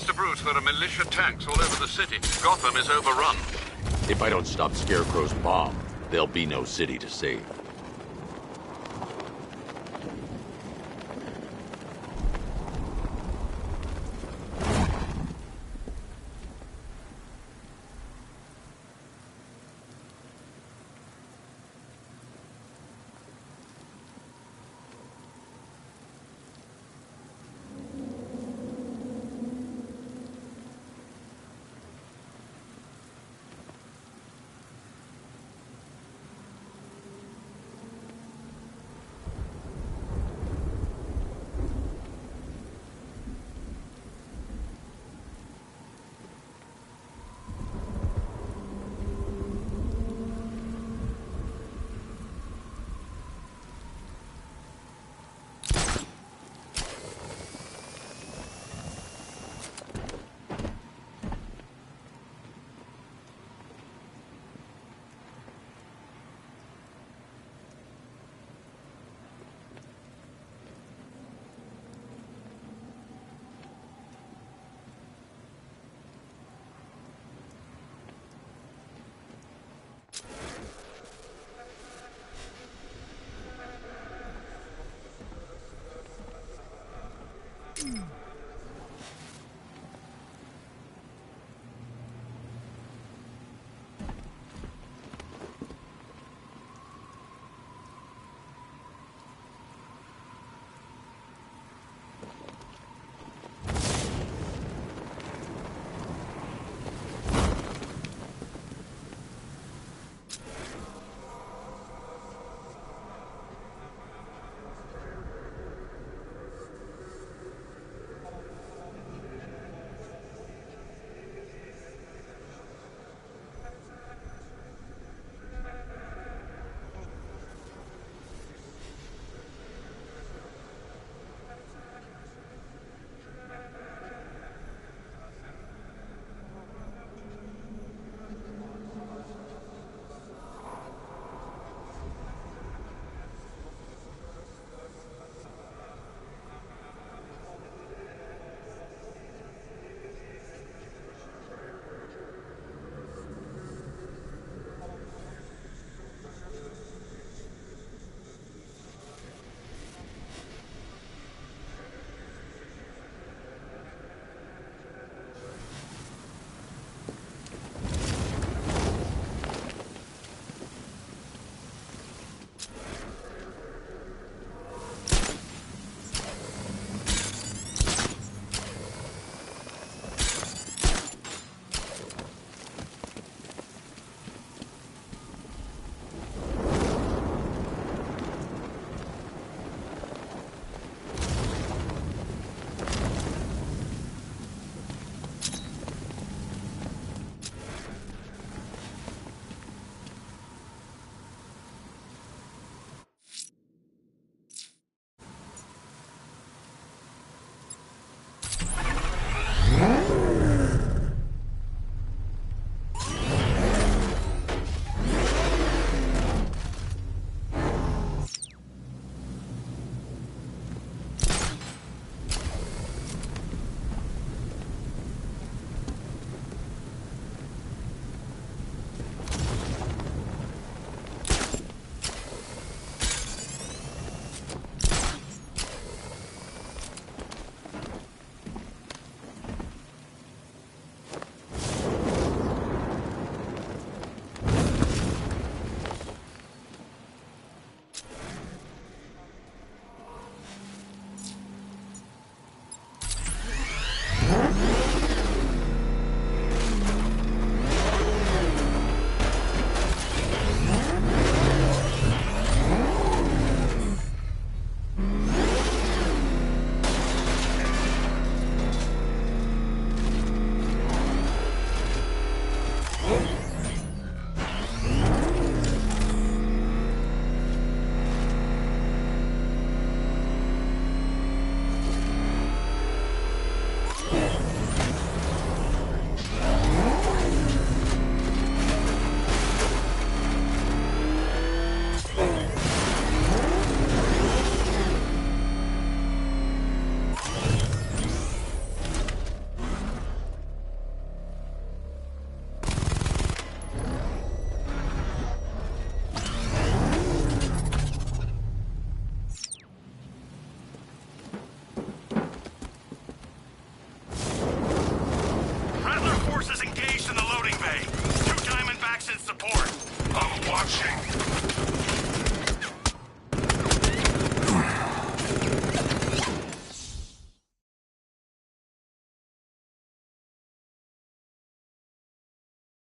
Mr. Bruce, there are militia tanks all over the city. Gotham is overrun. If I don't stop Scarecrow's bomb, there'll be no city to save.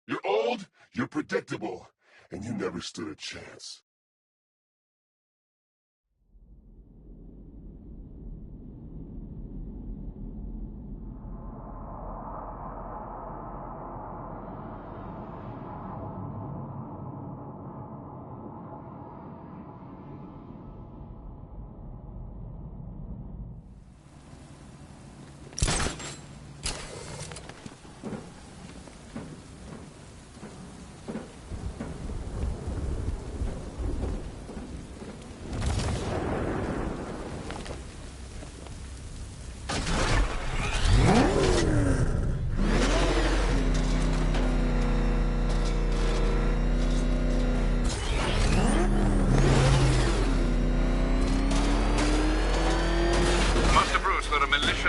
You're old, you're predictable, and you never stood a chance.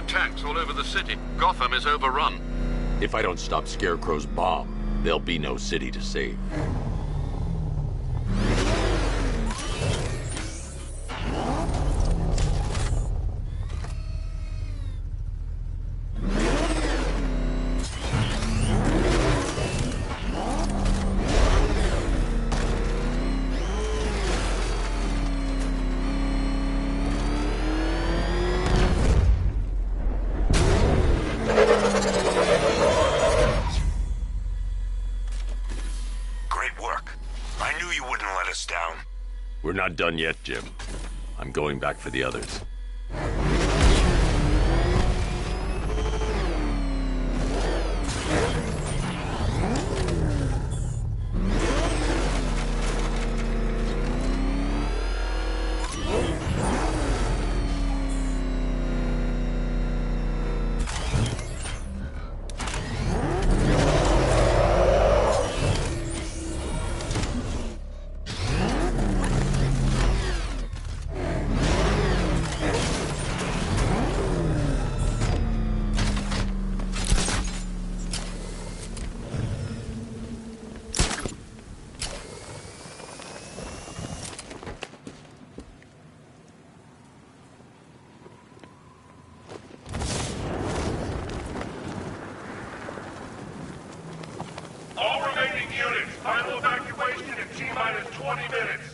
Tanks all over the city. Gotham is overrun. If I don't stop Scarecrow's bomb, there'll be no city to save. We're not done yet, Jim. I'm going back for the others. Final evacuation in T-minus 20 minutes.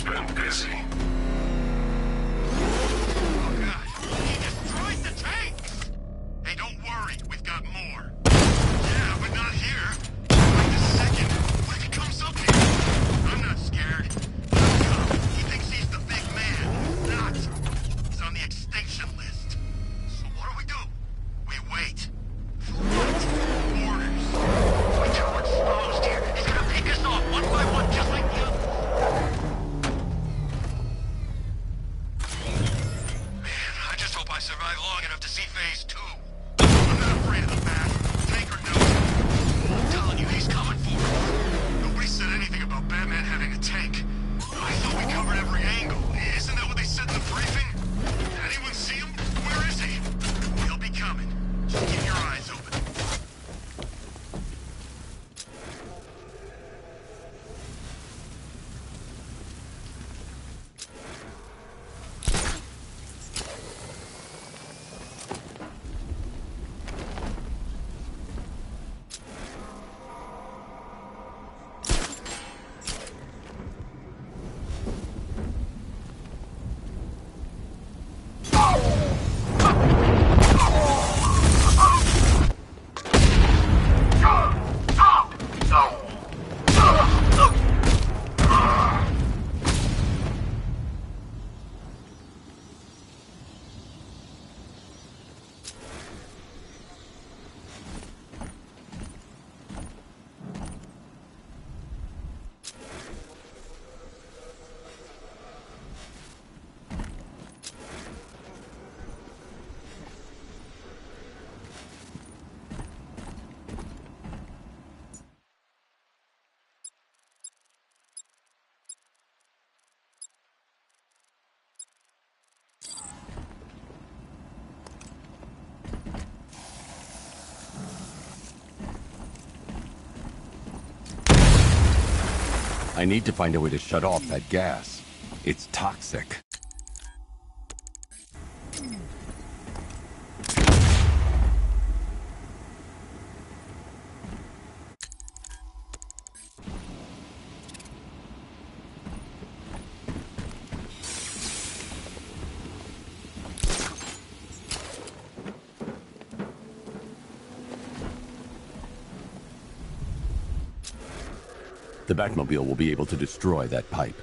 just been busy. Oh god, he destroyed the tanks! Hey, don't worry, we've got more. Yeah, but not here. Wait a second. What if he comes up here? I'm not scared. Let him come. He thinks he's the big man. He's not. He's on the extinction list. So what do? We wait. For what? Orders. We're too exposed here. He's gonna pick us off one by one, just like the others. Man, I just hope I survive long enough to see phase 2. I'm not afraid of the bat. Tank or no. I'm telling you, he's coming for us. Nobody said anything about Batman having a tank. I thought we covered every angle. Isn't that what they said in the briefing? Anyone see him? Where is he? He'll be coming. Just keep your eyes open. I need to find a way to shut off that gas. It's toxic. The Batmobile will be able to destroy that pipe.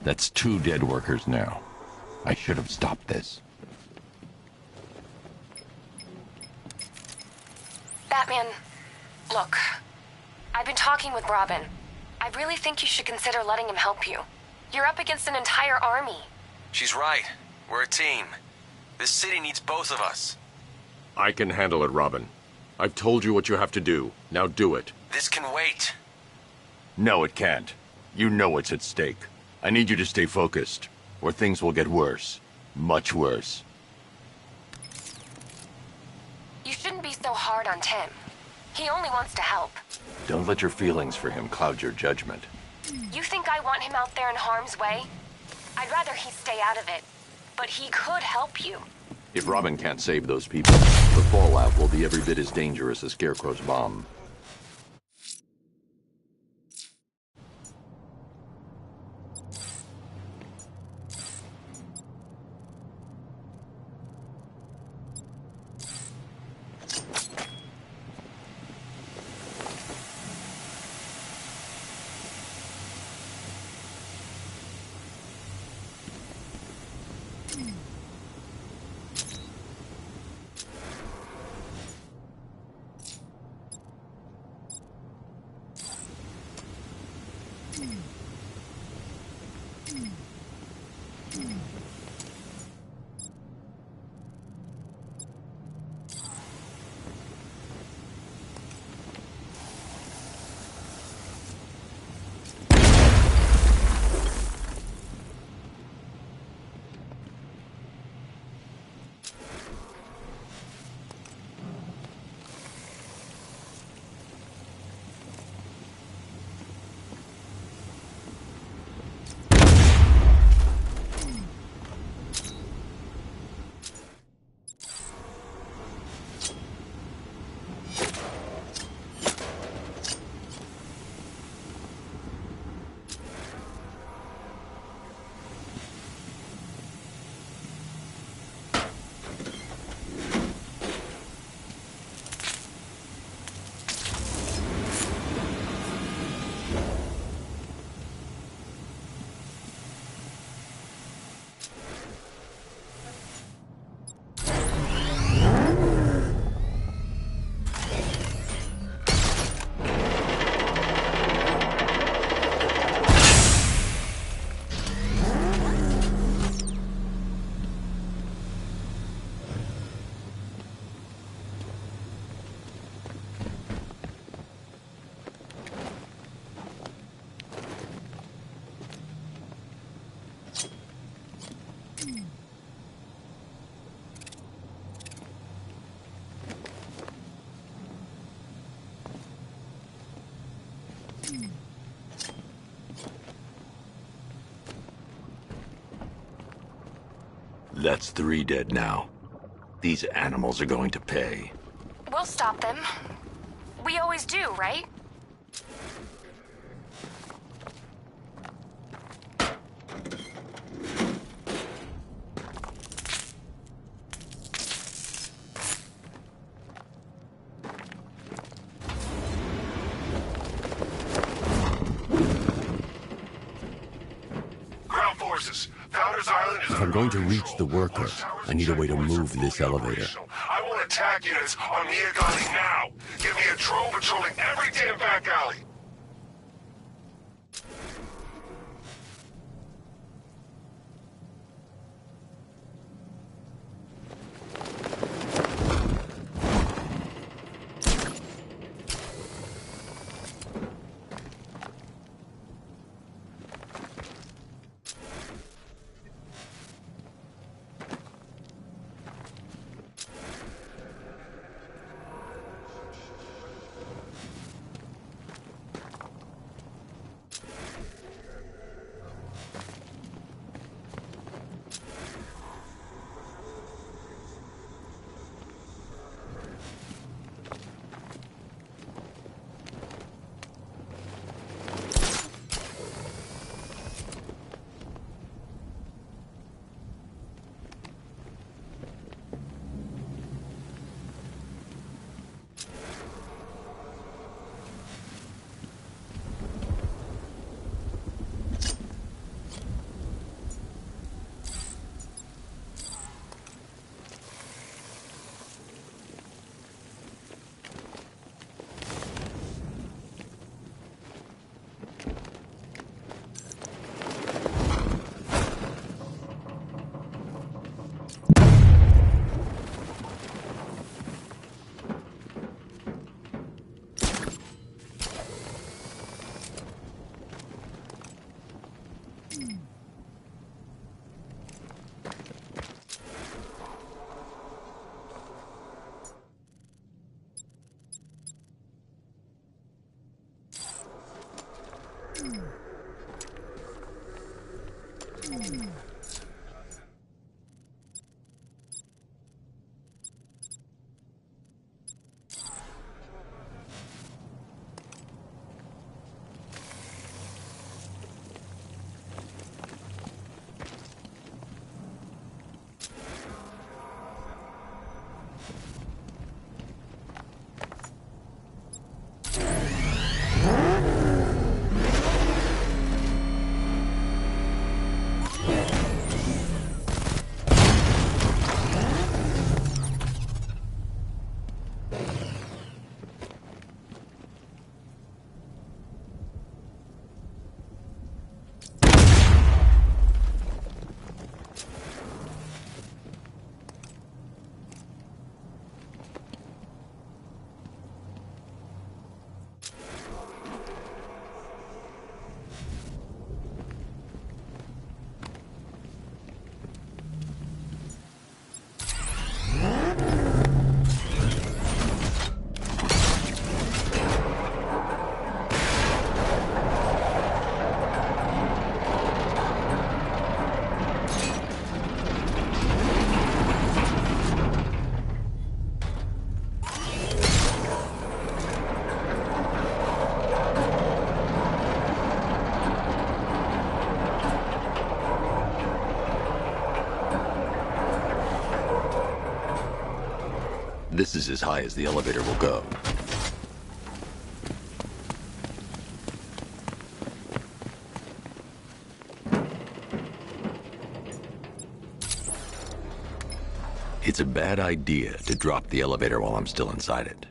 That's 2 dead workers now. I should have stopped this. Batman, look. I've been talking with Robin. I really think you should consider letting him help you. You're up against an entire army. She's right. We're a team. This city needs both of us. I can handle it, Robin. I've told you what you have to do. Now do it. This can wait. No, it can't. You know what's at stake. I need you to stay focused, or things will get worse. Much worse. You shouldn't be so hard on Tim. He only wants to help. Don't let your feelings for him cloud your judgment. You think I want him out there in harm's way? I'd rather he stay out of it. But he could help you. If Robin can't save those people, the fallout will be every bit as dangerous as Scarecrow's bomb. That's 3 dead now. These animals are going to pay. We'll stop them. We always do, right? Ground forces. Founders Island is If I'm going to reach the worker, I need a way to move this elevator. I want attack units on Nia Gandhi now. Give me a drone patrolling every damn back alley. This is as high as the elevator will go. It's a bad idea to drop the elevator while I'm still inside it.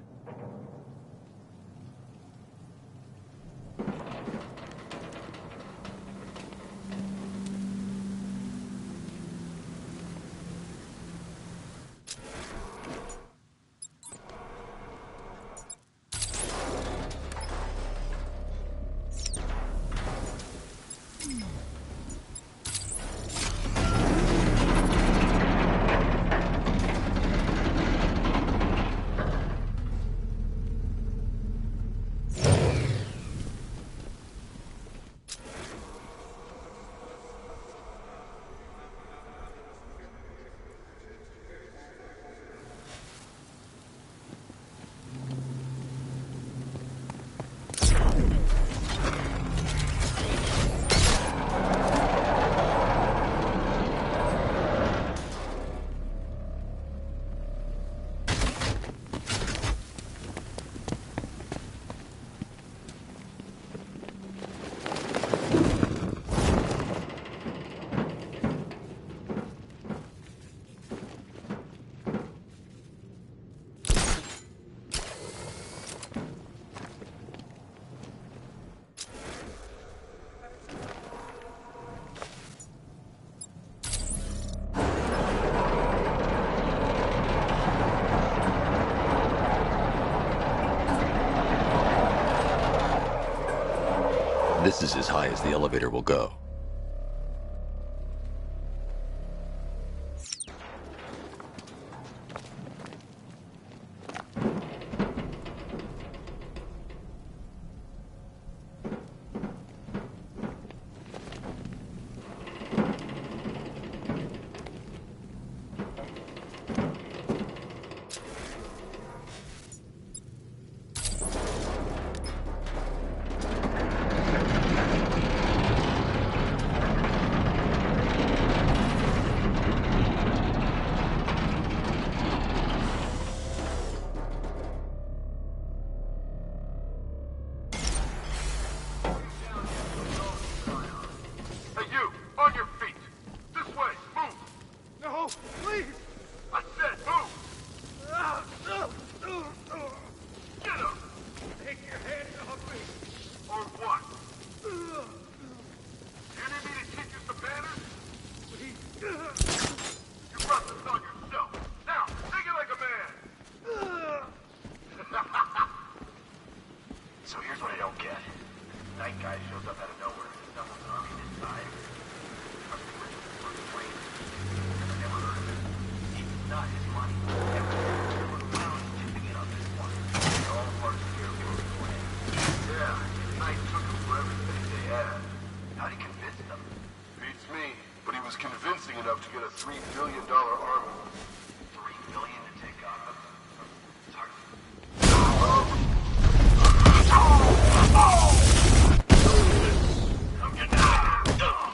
This is as high as the elevator will go.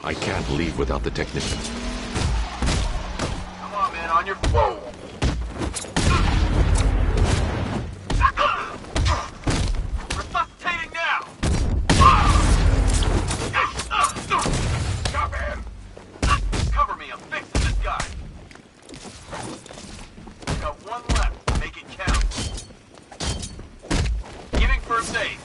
I can't leave without the technician. Come on, man, on your... Whoa! Resuscitating now! Stop him! Cover me, I'm fixing this guy. Got one left, make it count. Giving first aid.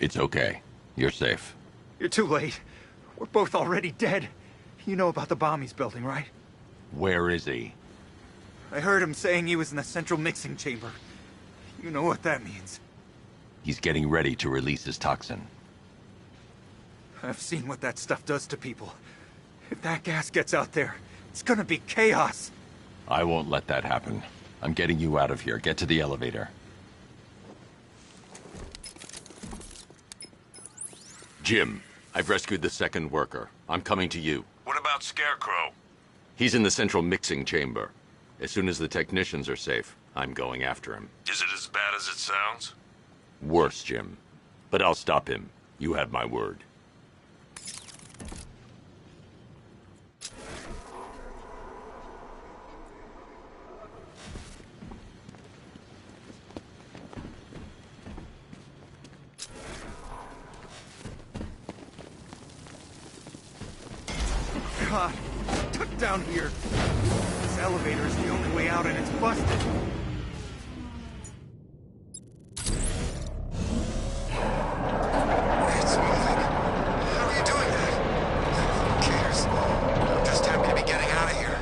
It's okay. You're safe. You're too late. We're both already dead. You know about the bomb he's building, right? Where is he? I heard him saying he was in the central mixing chamber. You know what that means. He's getting ready to release his toxin. I've seen what that stuff does to people. If that gas gets out there, it's gonna be chaos. I won't let that happen. I'm getting you out of here. Get to the elevator. Jim, I've rescued the second worker. I'm coming to you. What about Scarecrow? He's in the central mixing chamber. As soon as the technicians are safe, I'm going after him. Is it as bad as it sounds? Worse, Jim. But I'll stop him. You have my word. God, stuck down here. This elevator is the only way out and it's busted. It's moving. How are you doing that? Who cares? I'm just happy to be getting out of here.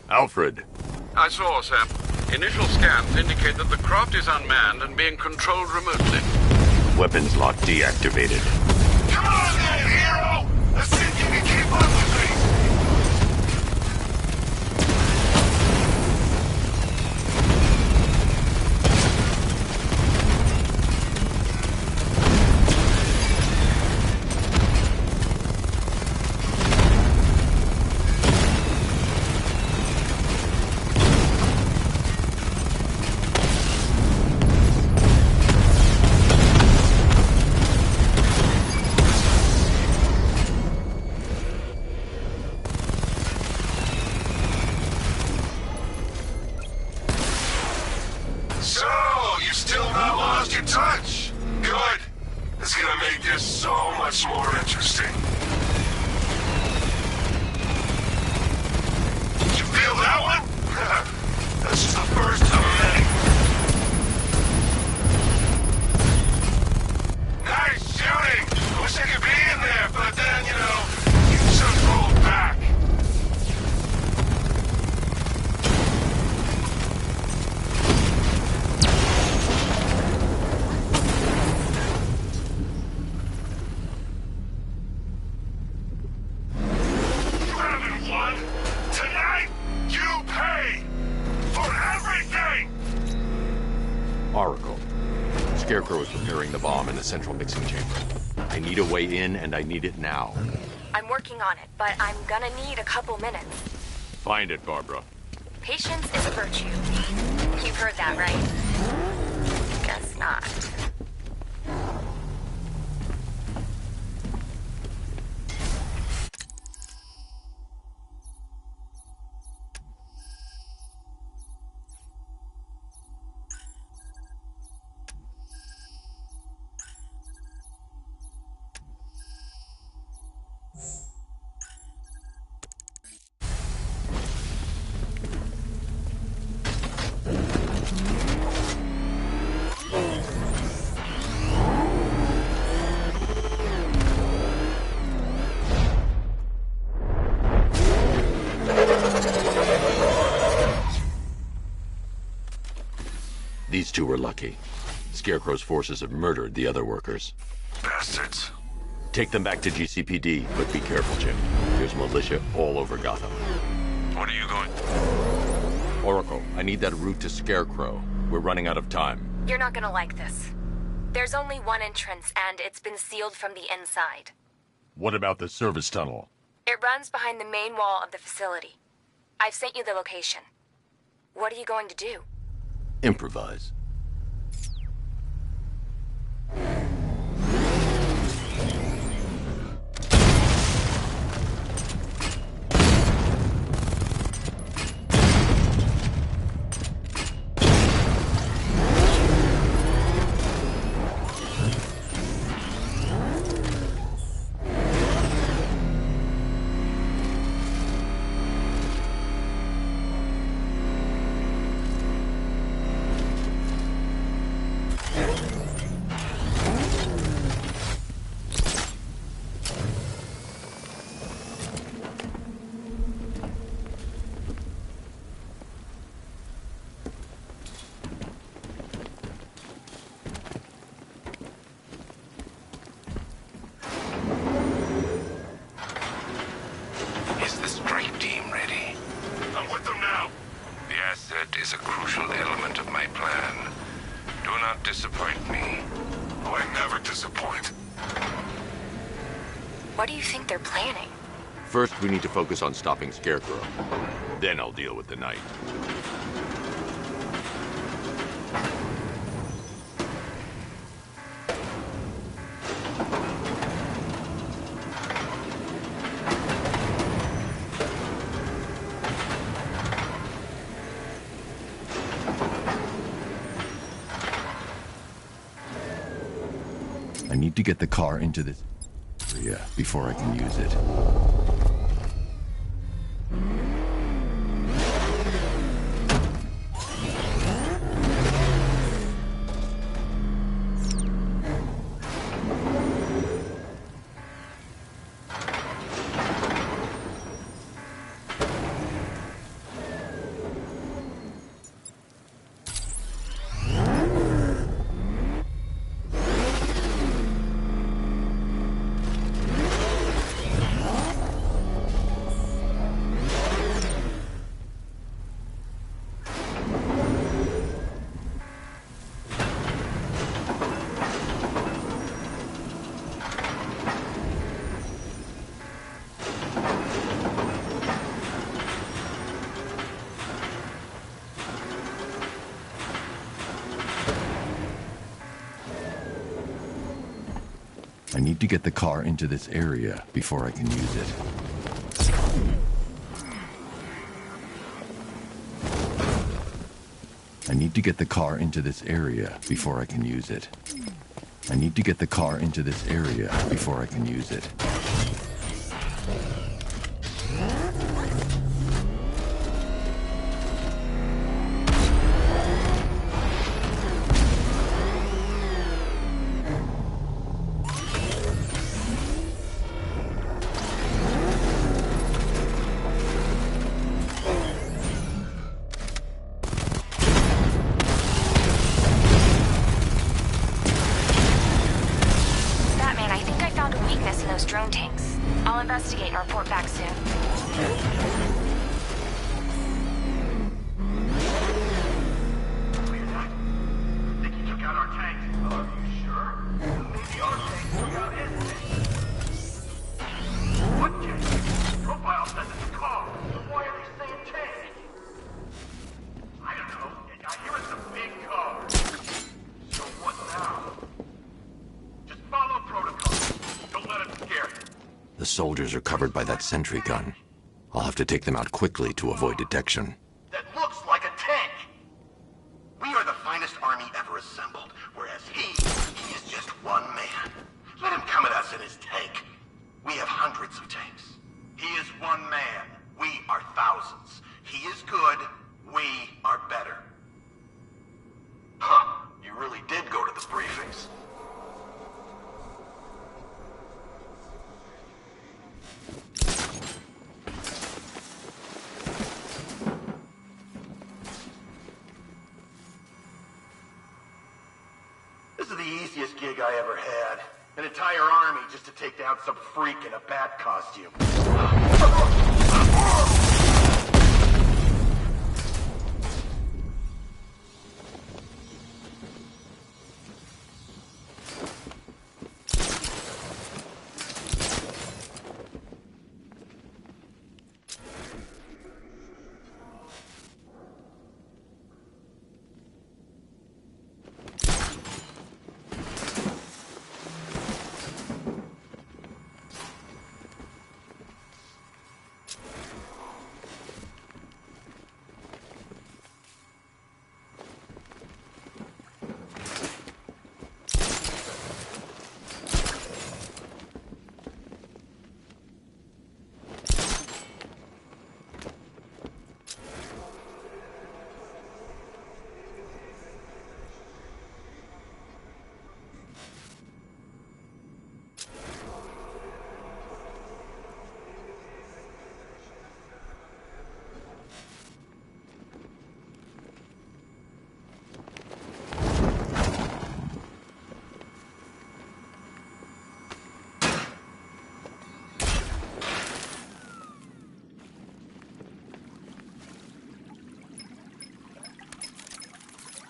Alfred. I saw, Sam. Initial scans indicate that the craft is unmanned and being controlled remotely. Weapons lock deactivated. Come on then, hero! Let's see if you can keep up with me! So, you still not lost your touch? Good. It's gonna make this so much more interesting. You feel that one? That's just the first of many. Nice shooting! I wish I could be in there, but then, you just rolled back. You haven't won. Tonight, you pay for everything! Oracle. Scarecrow is preparing the bomb in the central mixing chamber. I need a way in, and I need it now. I'm working on it, but I'm gonna need a couple minutes. Find it, Barbara. Patience is a virtue. You've heard that, right? Guess not. These two were lucky. Scarecrow's forces have murdered the other workers. Bastards. Take them back to GCPD, but be careful, Jim. There's militia all over Gotham. What are you going? Oracle, I need that route to Scarecrow. We're running out of time. You're not gonna like this. There's only one entrance, and it's been sealed from the inside. What about the service tunnel? It runs behind the main wall of the facility. I've sent you the location. What are you going to do? Improvise. What do you think they're planning? First, we need to focus on stopping Scarecrow. Then I'll deal with the Knight. I need to get the car into this area before I can use it. I need to get the car into this area before I can use it. I need to get the car into this area before I can use it. I need to get the car into this area before I can use it. Drone tanks. I'll investigate and report back soon. Think he took out our tanks? Are you sure? Maybe our tanks took out his tanks. What tank? Profile says it's a car. Why are they saying tank? I don't know. I hear it's a big car. So what now? Just follow protocol. Don't let it scare you. The soldiers are covered by that sentry gun. I'll have to take them out quickly to avoid detection. That looks like a tank. We are the finest army ever assembled, whereas he is just one man. Let him come at us in his tank. We have hundreds of tanks. He is one man. We are thousands. He is good. We are better. Huh. You really did go to the briefings. This is the easiest gig I ever had. An entire army just to take down some freak in a bat costume.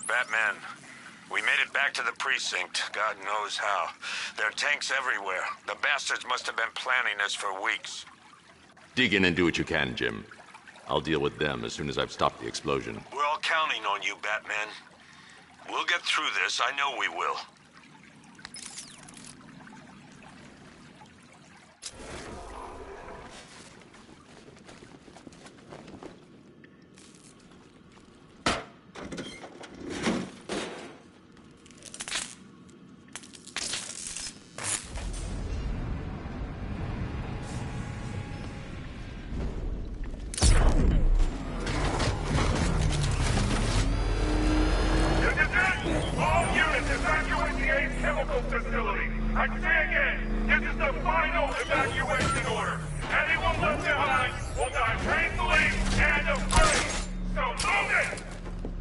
Batman, We made it back to the precinct, God knows how. There are tanks everywhere. The bastards must have been planning this for weeks. Dig in and do what you can, Jim. I'll deal with them as soon as I've stopped the explosion. We're all counting on you, Batman. We'll get through this, I know we will. I say again, this is the final evacuation order. Anyone left behind will die painfully and afraid. So move it!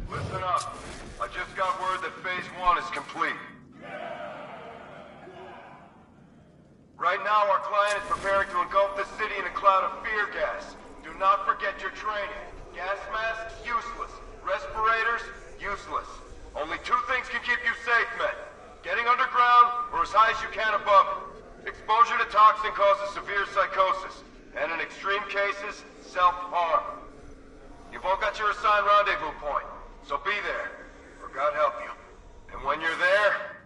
Listen up. I just got word that Phase 1 is complete. Right now, our client is preparing to engulf the city in a cloud of fear gas. Do not forget your training. Gas masks, useless. Respirators, useless. Only two things can keep you safe, men. Getting underground, or as high as you can above it. Exposure to toxin causes severe psychosis, and in extreme cases, self-harm. You've all got your assigned rendezvous point, so be there, or God help you. And when you're there,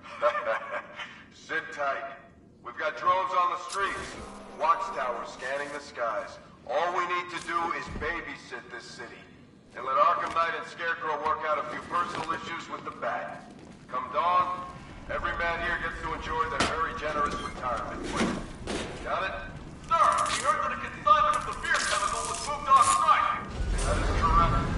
sit tight. We've got drones on the streets, watchtowers scanning the skies. All we need to do is babysit this city, and let Arkham Knight and Scarecrow work out a few personal issues with the Bat. Come dawn, every man here gets to enjoy their very generous retirement plan. Got it? Sir, we heard that a consignment of the fear chemical was moved off-site. That is correct.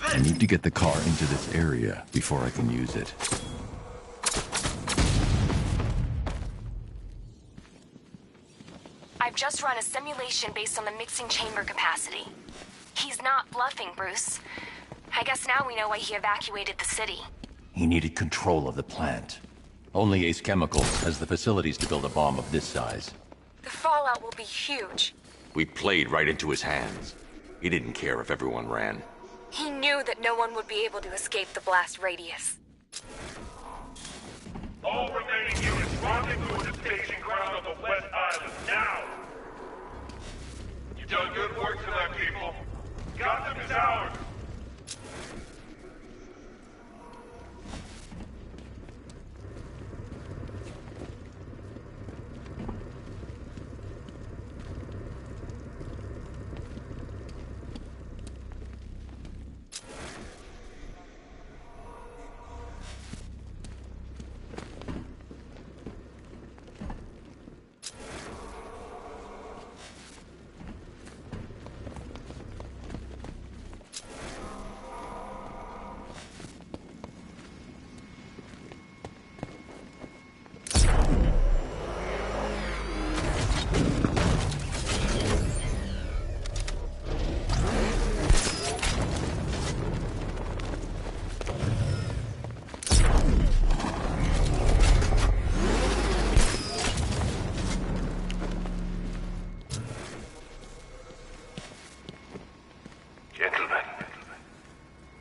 I need to get the car into this area before I can use it. I've just run a simulation based on the mixing chamber capacity. He's not bluffing, Bruce. I guess now we know why he evacuated the city. He needed control of the plant. Only Ace Chemical has the facilities to build a bomb of this size. The fallout will be huge. We played right into his hands. He didn't care if everyone ran. He knew that no one would be able to escape the blast radius. All remaining units rendezvous at the staging ground on the West Island, now! You've done good work tonight, people. Gotham is ours!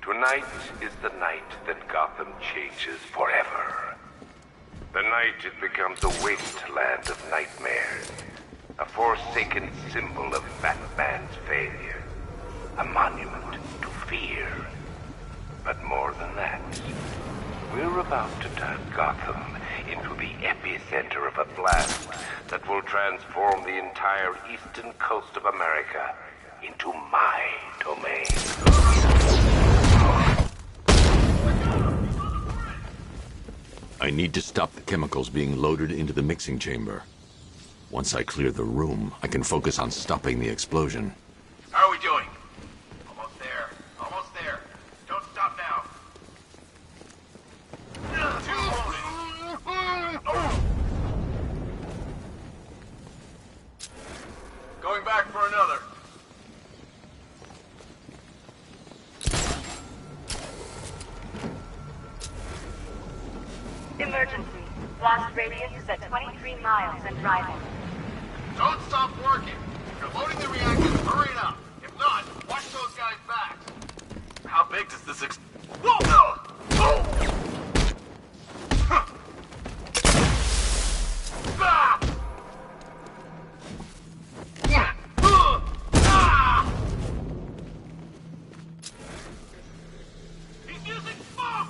Tonight is the night that Gotham changes forever. The night it becomes a wasteland of nightmares. A forsaken symbol of Batman's failure. A monument to fear. But more than that, we're about to turn Gotham into the epicenter of a blast that will transform the entire eastern coast of America into my domain. I need to stop the chemicals being loaded into the mixing chamber. Once I clear the room, I can focus on stopping the explosion. How are we doing? Almost there. Almost there. Don't stop now. Going back for another. Emergency. Blast radius is at 23 miles and driving. Don't stop working. If you're loading the reactors, hurry it up. If not, watch those guys' backs. How big does this Whoa! Oh! Huh. Ah! Yeah. Ah! He's using smoke!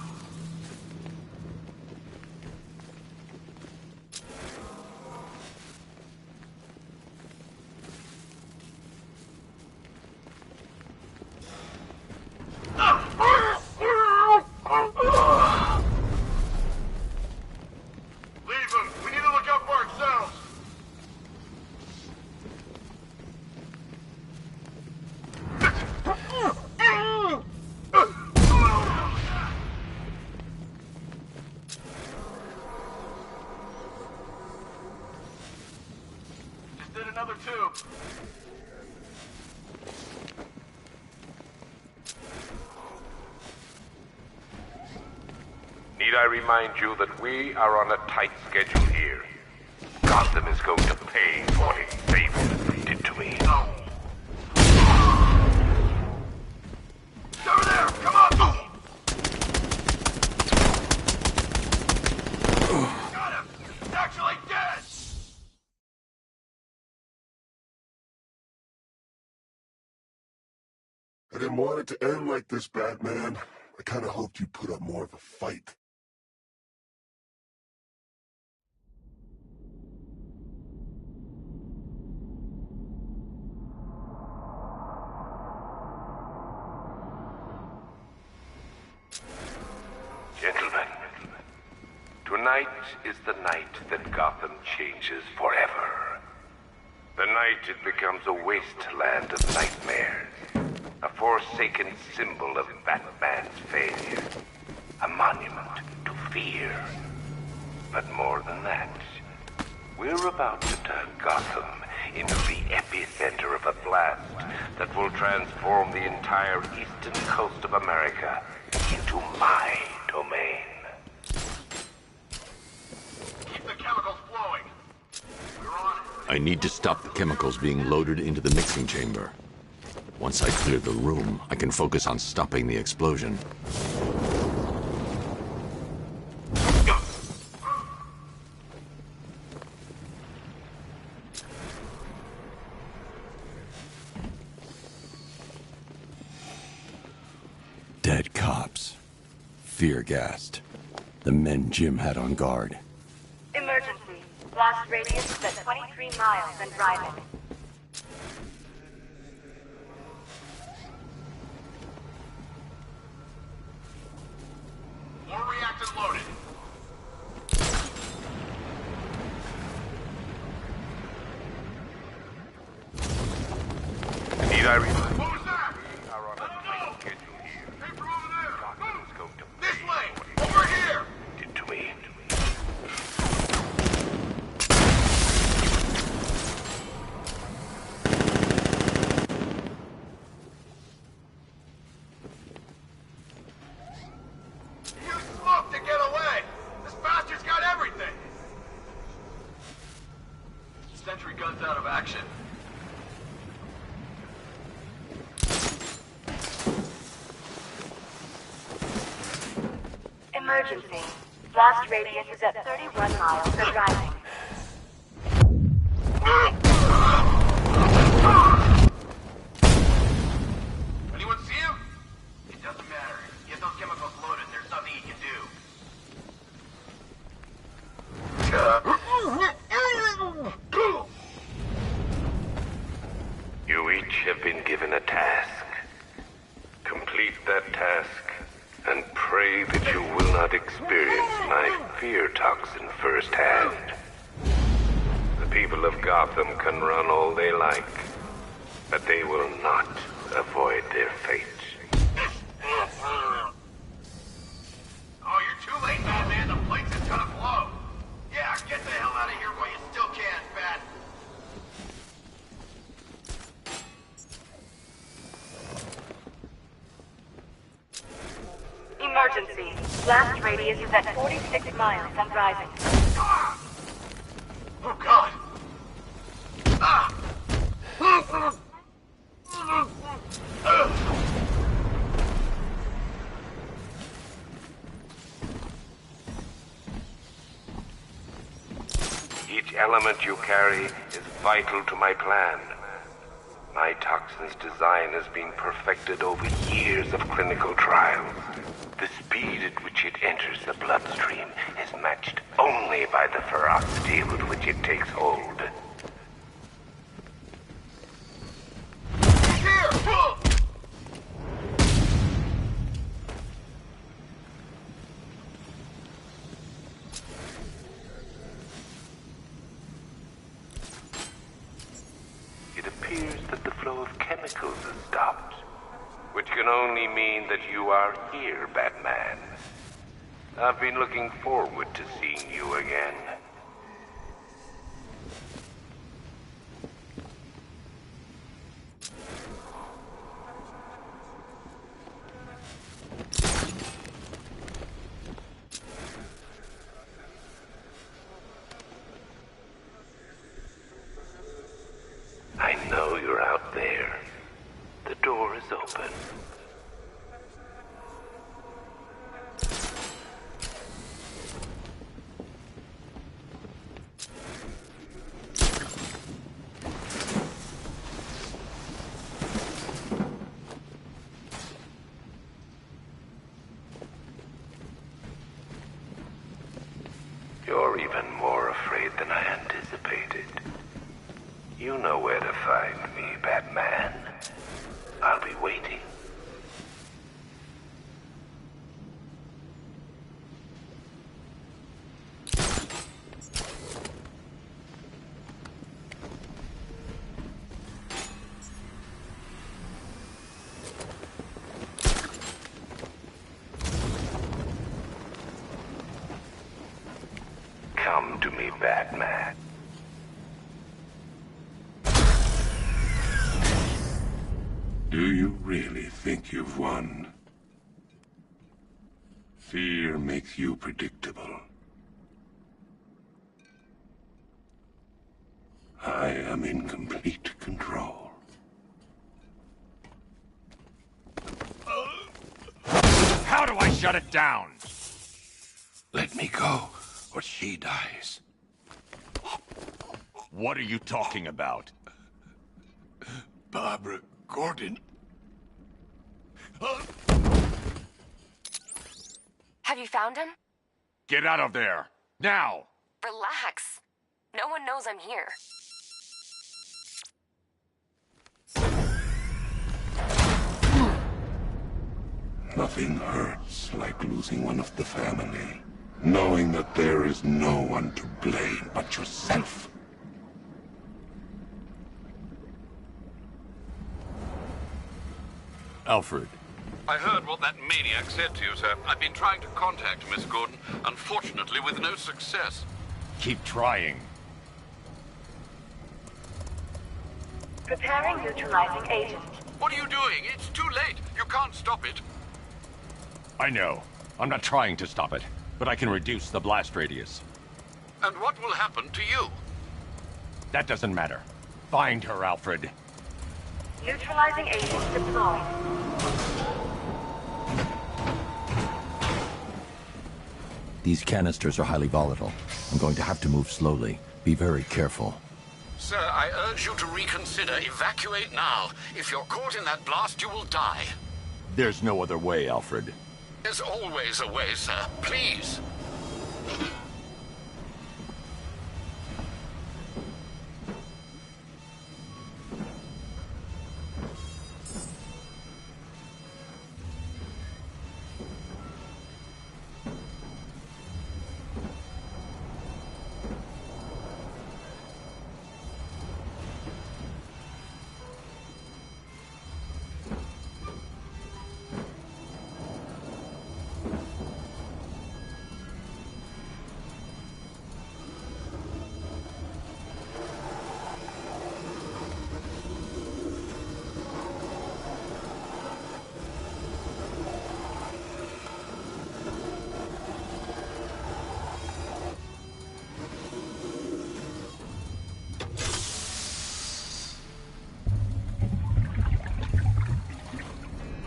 Leave him. We need to look out for ourselves. Just did another tube. Need I remind you that we are on a tight schedule here? Gotham is going to pay for what its saviors did to me. Over there! Come on! Got him! He's actually dead! I didn't want it to end like this, Batman. I kinda hoped you'd put up more of a fight. Gentlemen, tonight is the night that Gotham changes forever. The night it becomes a wasteland of nightmares. A forsaken symbol of Batman's failure. A monument to fear. But more than that, we're about to turn Gotham into the epicenter of a blast that will transform the entire eastern coast of America into my domain. Keep the chemicals flowing. We're on it. I need to stop the chemicals being loaded into the mixing chamber. Once I clear the room, I can focus on stopping the explosion. Dead cops. Fear-gassed. The men Jim had on guard. Emergency. Blast radius is at 23 miles and driving. More reactors loaded. Need I remind What was that? we are on a tight schedule here? Came from over there. Gotham is going to This pay way. for what Over here. it did to me. You smoke to get away. This bastard's got everything. Sentry gun's out of action. Emergency. Blast radius is at 31 miles and rising. Anyone see him? It doesn't matter. Get those chemicals loaded. There's nothing he can do. You each have been given a task. Complete that task, and pray that you will not experience my fear toxin firsthand. The people of Gotham can run all they like, but they will not avoid their fate. Oh, you're too late, Batman. The place is gonna blow. Yeah, get the hell out of here while you still can, Bat. Emergency. Blast radius is at 46 miles and rising. Oh, God. Ah! Each element you carry is vital to my plan. My toxin's design has been perfected over years of clinical trials. The speed at which it enters the bloodstream is matched only by the ferocity with which it takes hold. It appears that the flow of chemicals has stopped, which can only mean that you are here, Batman. I've been looking forward to seeing you again. I know you're out there. The door is open. You're even more afraid than I anticipated. You know where to find me, Batman. I'll be waiting. Come to me, Batman. Do you really think you've won? Fear makes you predictable. I am in complete control. How do I shut it down? Let me go, or she dies. What are you talking about? Barbara Gordon. Have you found him? Get out of there! Now! Relax. No one knows I'm here. Nothing hurts like losing one of the family. Knowing that there is no one to blame but yourself. Alfred. I heard what that maniac said to you, sir. I've been trying to contact Miss Gordon, unfortunately with no success. Keep trying. Preparing neutralizing agent. What are you doing? It's too late. You can't stop it. I know. I'm not trying to stop it, but I can reduce the blast radius. And what will happen to you? That doesn't matter. Find her, Alfred. Neutralizing agent deployed. These canisters are highly volatile. I'm going to have to move slowly. Be very careful. Sir, I urge you to reconsider. Evacuate now. If you're caught in that blast, you will die. There's no other way, Alfred. There's always a way, sir. Please.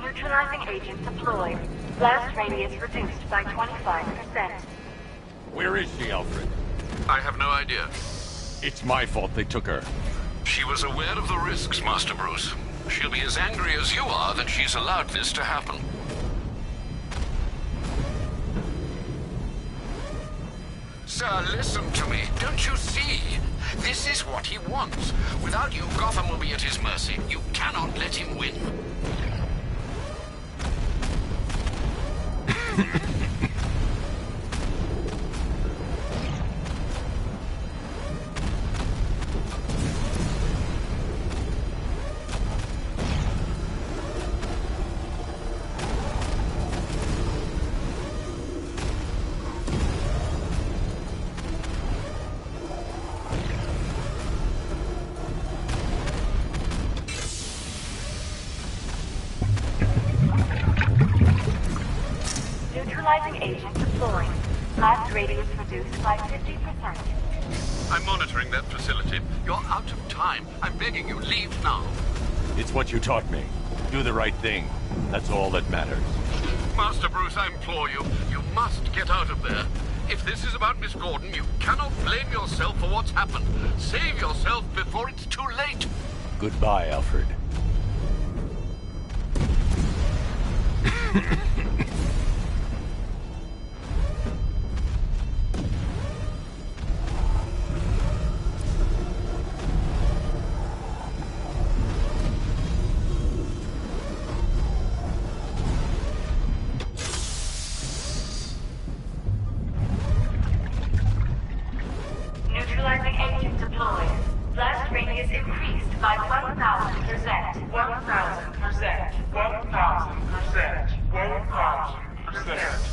Neutralizing agent deployed. Blast radius reduced by 25%. Where is she, Alfred? I have no idea. It's my fault they took her. She was aware of the risks, Master Bruce. She'll be as angry as you are that she's allowed this to happen. Sir, listen to me. Don't you see? This is what he wants. Without you, Gotham will be at his mercy. You cannot let him win. Neutralizing agent deployed. Blast radius reduced by 50%. I'm monitoring that facility. You're out of time. I'm begging you, leave now. It's what you taught me. Do the right thing. That's all that matters. Master Bruce, I implore you, you must get out of there. If this is about Miss Gordon, you cannot blame yourself for what's happened. Save yourself before it's too late. Goodbye, Alfred. Neutralizing agent deployed. Blast radius increased by 1,000%. 1,000%. 1,000%. 1,000%.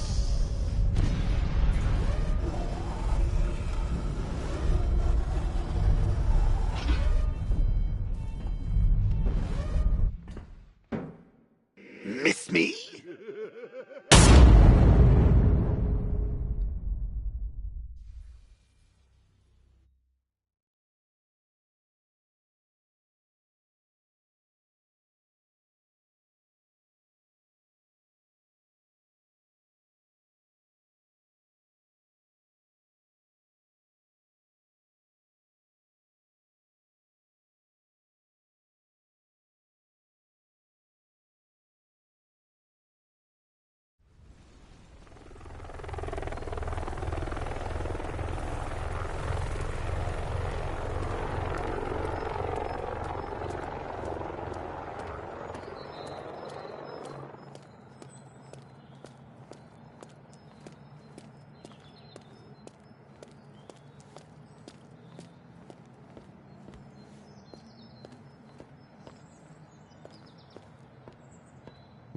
Miss me?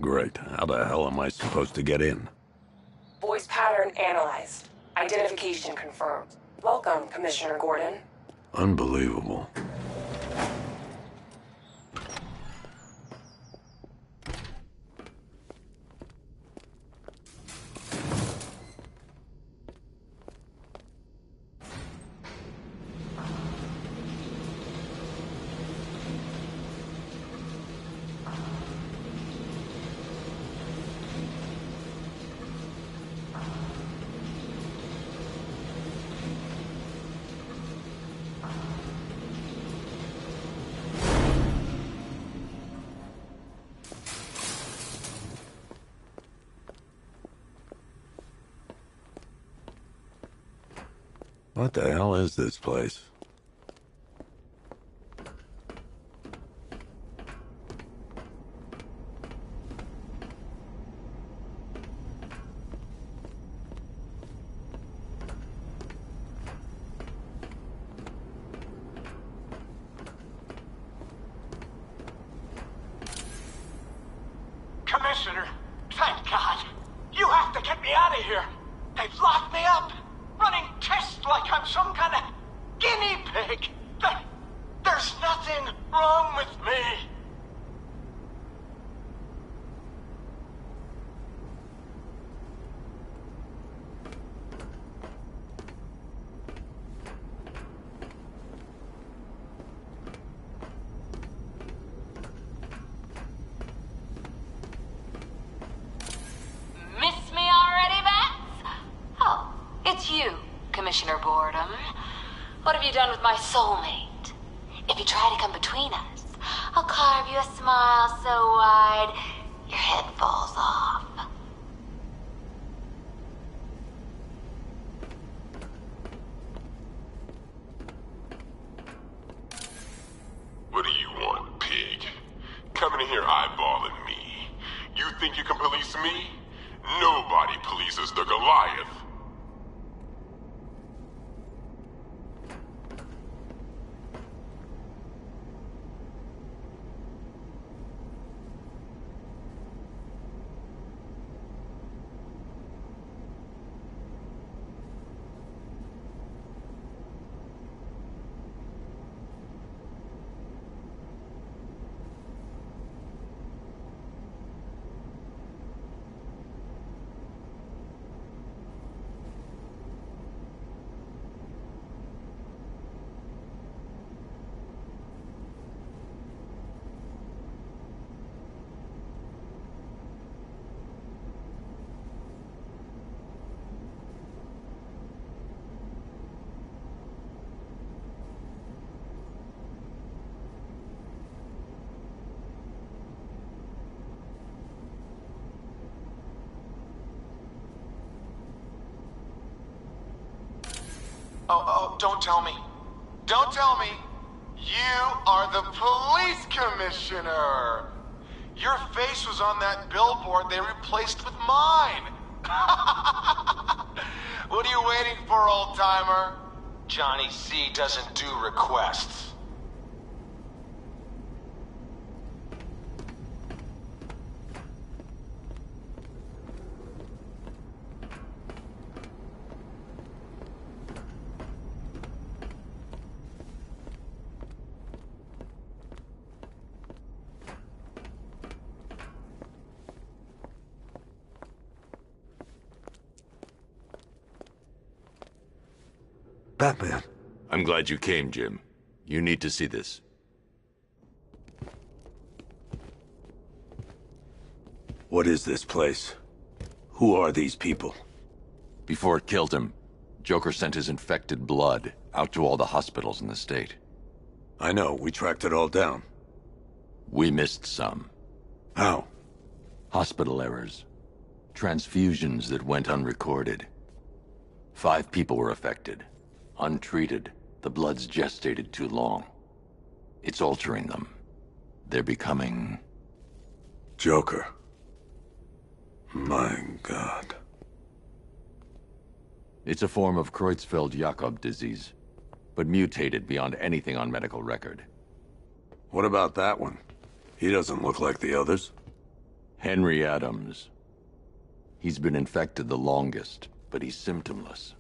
Great. How the hell am I supposed to get in? Voice pattern analyzed. Identification confirmed. Welcome, Commissioner Gordon. Unbelievable. What the hell is this place? Commissioner, thank God. You have to get me out of here. They've locked me up, running tests like I'm some kind of guinea pig. There's nothing wrong with me. Miss me already, Bats? Oh, it's you, Commissioner Boredom. What have you done with my soulmate? If you try to come between us, I'll carve you a smile so wide, your head falls off. What do you want, pig? Coming in here eyeballing me. You think you can police me? Nobody polices the Goliath. Oh, don't tell me. Don't tell me. You are the police commissioner. Your face was on that billboard they replaced with mine. What are you waiting for, old-timer? Johnny C doesn't do requests. Batman. I'm glad you came, Jim. You need to see this. What is this place? Who are these people? Before it killed him, Joker sent his infected blood out to all the hospitals in the state. I know, we tracked it all down. We missed some. How? Hospital errors. Transfusions that went unrecorded. 5 people were affected. Untreated, the blood's gestated too long. It's altering them. They're becoming... Joker. My God. It's a form of Creutzfeldt-Jakob disease, but mutated beyond anything on medical record. What about that one? He doesn't look like the others. Henry Adams. He's been infected the longest, but he's symptomless.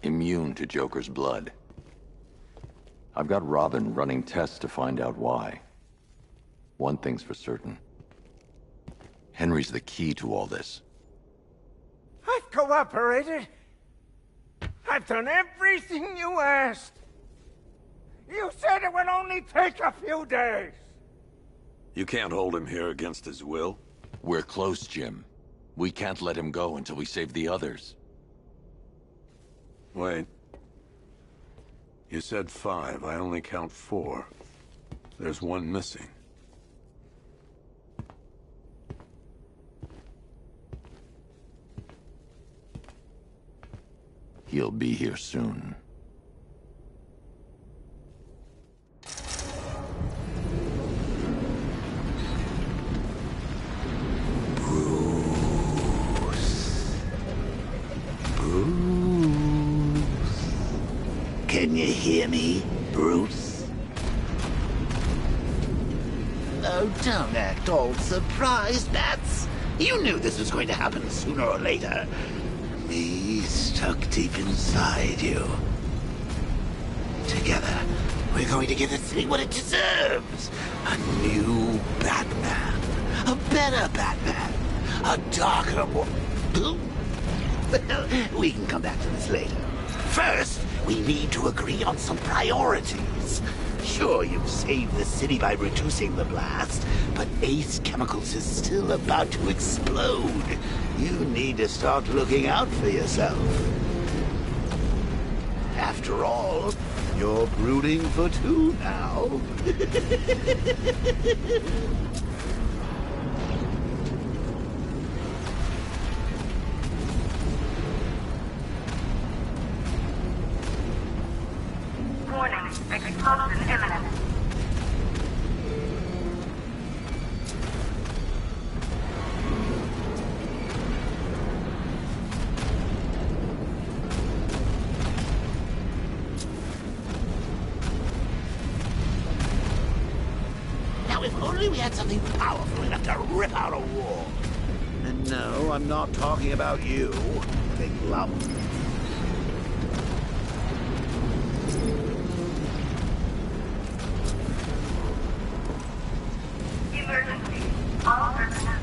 Immune to Joker's blood. I've got Robin running tests to find out why. One thing's for certain. Henry's the key to all this. I've cooperated. I've done everything you asked. You said it would only take a few days. You can't hold him here against his will. We're close, Jim. We can't let him go until we save the others. Wait. You said 5. I only count 4. There's one missing. He'll be here soon. Can you hear me, Bruce? Oh, don't act all surprised, Bats. You knew this was going to happen sooner or later. Me stuck deep inside you. Together, we're going to give the city what it deserves. A new Batman. A better Batman. A darker one. Well, we can come back to this later. First, we need to agree on some priorities. Sure, you've saved the city by reducing the blast, but Ace Chemicals is still about to explode. You need to start looking out for yourself. After all, you're brooding for two now. Warning, explosion imminent. Now, if only we had something powerful enough to rip out a wall. And no, I'm not talking about you, big lump. Emergency. All personnel.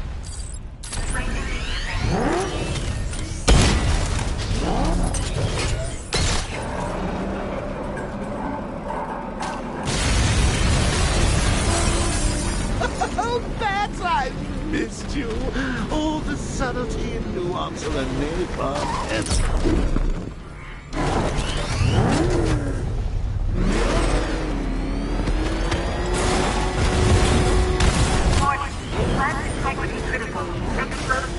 Oh, Bats, I've missed you. All the subtlety and nuance of a napalm and... Warning. Plant integrity critical. Explode.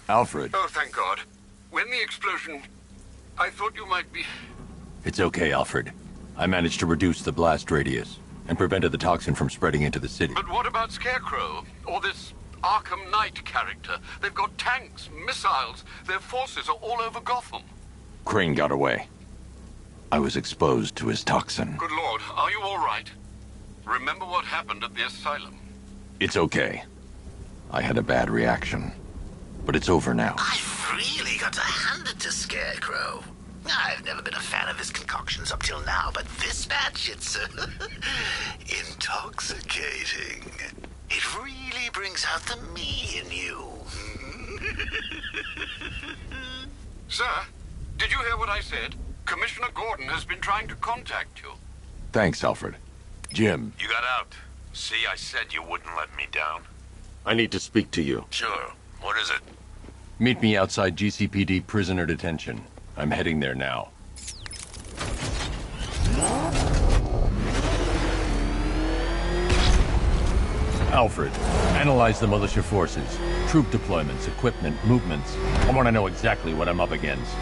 Alfred. Oh, thank God. When the explosion... I thought you might be... It's okay, Alfred. I managed to reduce the blast radius and prevented the toxin from spreading into the city. But what about Scarecrow? Or this Arkham Knight character? They've got tanks, missiles. Their forces are all over Gotham. Crane got away. I was exposed to his toxin. Good Lord, are you all right? Remember what happened at the asylum? It's okay. I had a bad reaction. But it's over now. I've really got to hand it to Scarecrow. I've never been a fan of his concoctions up till now, but this batch, it's intoxicating. It really brings out the me in you. Sir, did you hear what I said? Commissioner Gordon has been trying to contact you. Thanks, Alfred. Jim. You got out. See, I said you wouldn't let me down. I need to speak to you. Sure. What is it? Meet me outside GCPD prisoner detention. I'm heading there now. Alfred, analyze the militia forces, troop deployments, equipment, movements. I want to know exactly what I'm up against.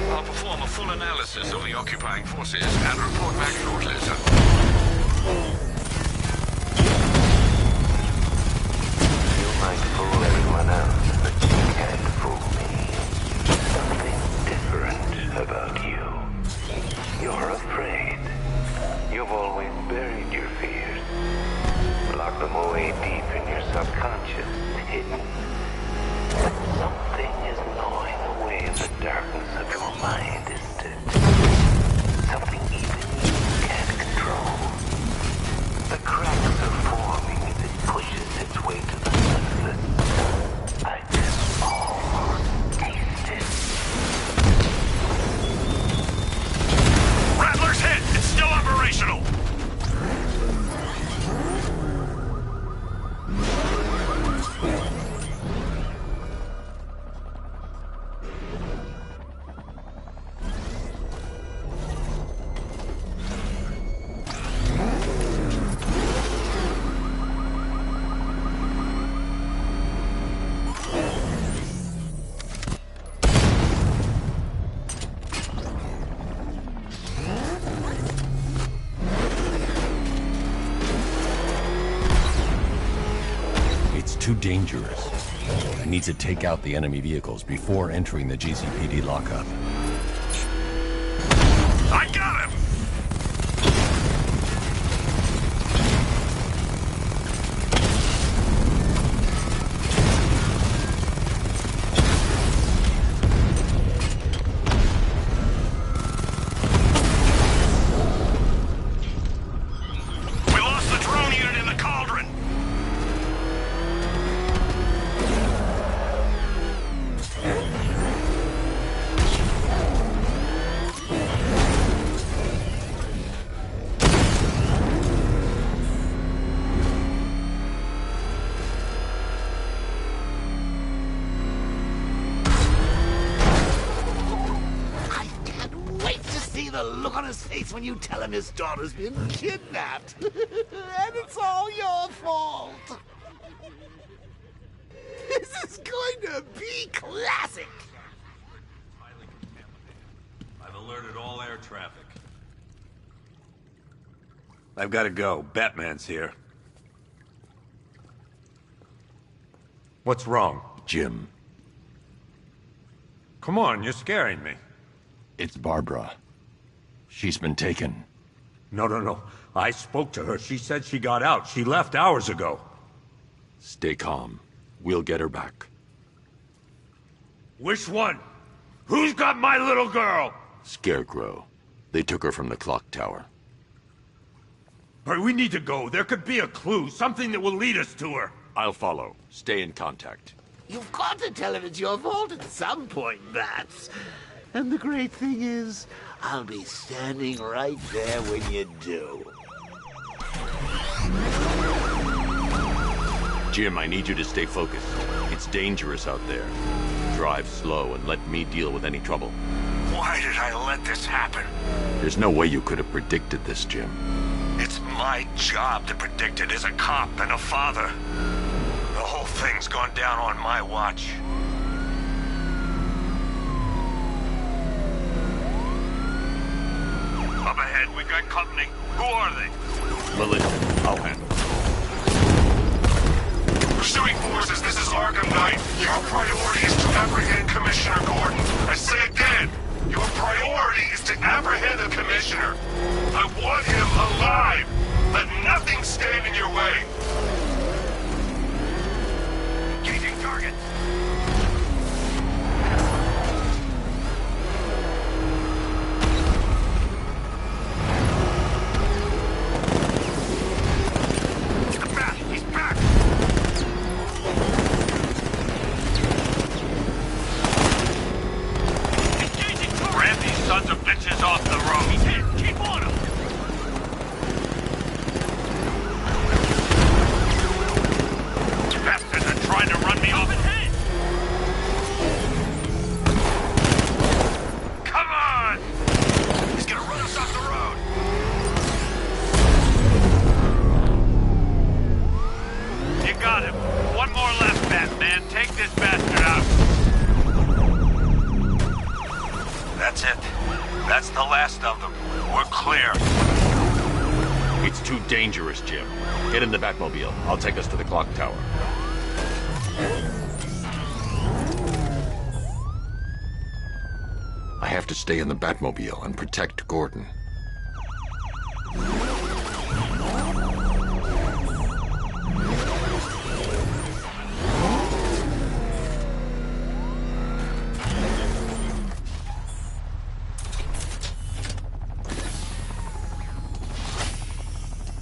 I'll perform a full analysis of the occupying forces and report back shortly, sir. You might fool everyone else, but you can't fool me. Something different about you. You're afraid. You've always buried your fears. Locked them away deep in your subconscious, hidden. But something is gnawing away in the darkness of your mind, isn't it? too dangerous. I need to take out the enemy vehicles before entering the GCPD lockup. I got him! We lost the drone unit in the cauldron! Wait to see the look on his face when you tell him his daughter's been kidnapped. And it's all your fault. This is going to be classic. I've alerted all air traffic. I've got to go. Batman's here. What's wrong? Jim. Come on, you're scaring me. It's Barbara. She's been taken. No. I spoke to her. She said she got out. She left hours ago. Stay calm. We'll get her back. Which one? Who's got my little girl? Scarecrow. They took her from the clock tower. All right, we need to go. There could be a clue, something that will lead us to her. I'll follow. Stay in contact. You've got to tell him it's your fault at some point, Bats. And the great thing is, I'll be standing right there when you do. Jim, I need you to stay focused. It's dangerous out there. Drive slow and let me deal with any trouble. Why did I let this happen? There's no way you could have predicted this, Jim. It's my job to predict it as a cop and a father. The whole thing's gone down on my watch. Up ahead, we've got company. Who are they? Melissa, I'll handle. Pursuing forces, this is Arkham Knight. Your priority is to apprehend Commissioner Gordon. I say again, your priority is to apprehend the Commissioner. I want him alive. Let nothing stand in your way. Engaging target. The bat, he's back. Ram these sons of bitches off the road. He's hit. Keep on him. Bastards are trying to run me off ahead. Come on! He's gonna run us off the road. You got him. One more left, Batman. Take this bastard out. That's it. That's the last of them. We're clear. It's too dangerous, Jim. Get in the Batmobile. I'll take us to the clock tower. I have to stay in the Batmobile and protect Gordon.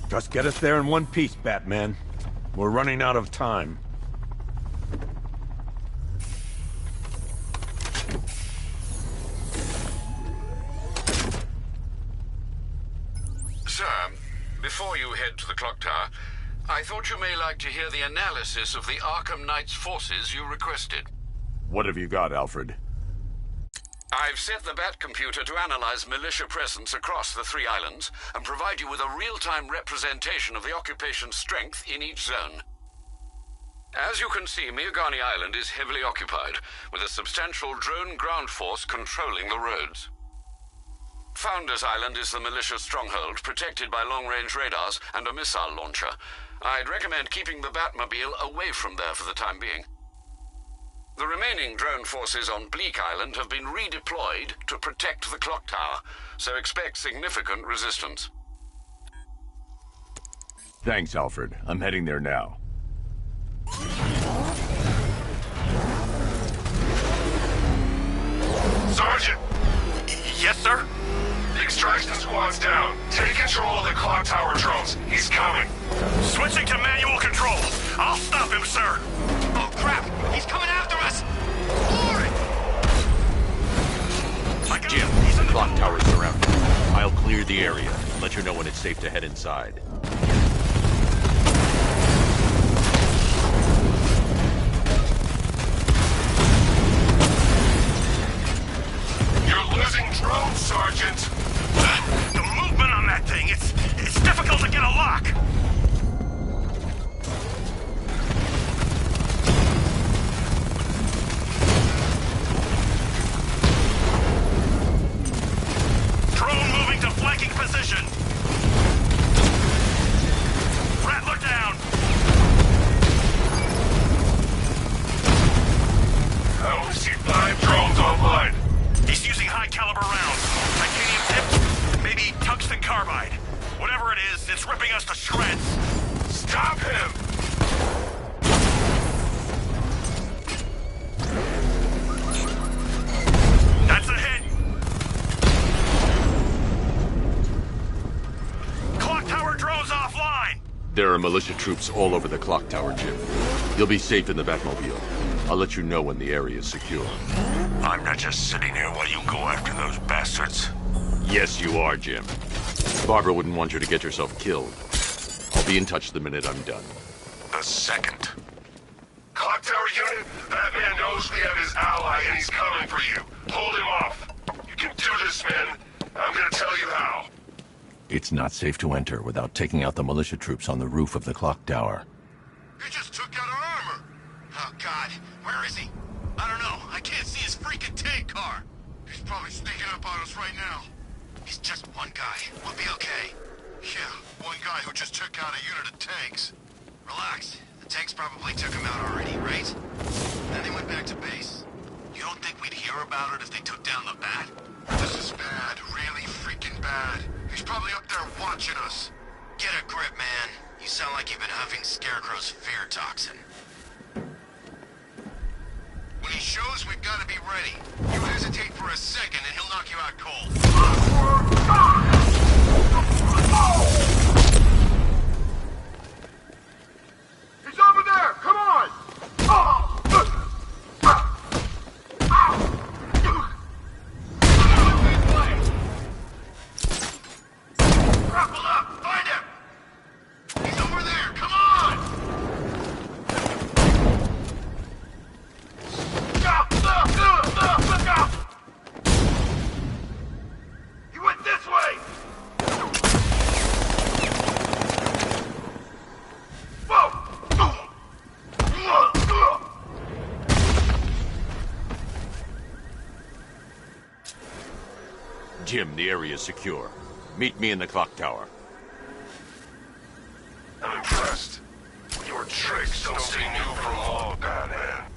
Just get us there in one piece, Batman. We're running out of time. Sir, before you head to the clock tower, I thought you may like to hear the analysis of the Arkham Knight's forces you requested. What have you got, Alfred? I've set the Bat computer to analyze militia presence across the 3 islands and provide you with a real-time representation of the occupation's strength in each zone. As you can see, Miagani Island is heavily occupied, with a substantial drone ground force controlling the roads. Founders Island is the militia stronghold, protected by long-range radars and a missile launcher. I'd recommend keeping the Batmobile away from there for the time being. The remaining drone forces on Bleak Island have been redeployed to protect the clock tower, so expect significant resistance. Thanks, Alfred. I'm heading there now. Sergeant! Yes, sir? The extraction squad's down. Take control of the clock tower drones. He's coming. Switching to manual control. I'll stop him, sir. Oh, crap! He's coming after us! Jim, the clock tower's surrounded. I'll clear the area and let you know when it's safe to head inside. You're losing drones, Sergeant! The movement on that thing, it's difficult to get a lock! Drone moving to flanking position! Rattler down! I only see 5 drones online. He's using high-caliber rounds. Titanium tipped, maybe tungsten carbide. Whatever it is, it's ripping us to shreds. Stop him! That's a hit! Clock tower drones offline! There are militia troops all over the clock tower, Jim. You'll be safe in the Batmobile. I'll let you know when the area is secure. I'm not just sitting here while you go after those bastards. Yes, you are, Jim. Barbara wouldn't want you to get yourself killed. I'll be in touch the minute I'm done. The second. Clock tower unit, Batman knows we have his ally and he's coming for you. Hold him off. You can do this, man. I'm gonna tell you how. It's not safe to enter without taking out the militia troops on the roof of the clock tower. He just took out our armor! Oh, God. Where is he? I don't know. I can't see his freaking tank car. He's probably sneaking up on us right now. He's just one guy. We'll be okay. Yeah, one guy who just took out a unit of tanks. Relax. The tanks probably took him out already, right? Then they went back to base. You don't think we'd hear about it if they took down the Bat? This is bad. Really freaking bad. He's probably up there watching us. Get a grip, man. You sound like you've been huffing Scarecrow's fear toxin. When he shows, we've got to be ready. You hesitate for a second and he'll knock you out cold. He's over there! Come on! Grapple up! Find him! He's over there! Come on! Look out! He went this way! Whoa! Jim, the area is secure. Meet me in the clock tower. I'm impressed. Your tricks don't seem new from all, Batman.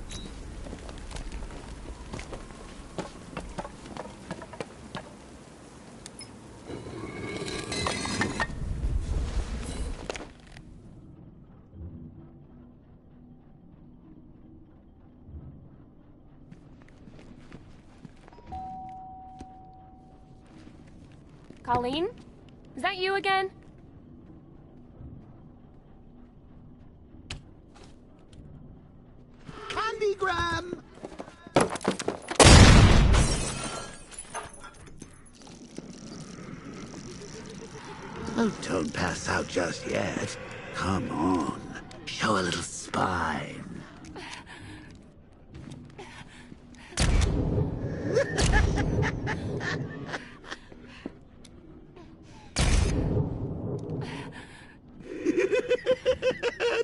Colleen? Is that you again? Candygram! Oh, don't pass out just yet. Come on. Show a little spine.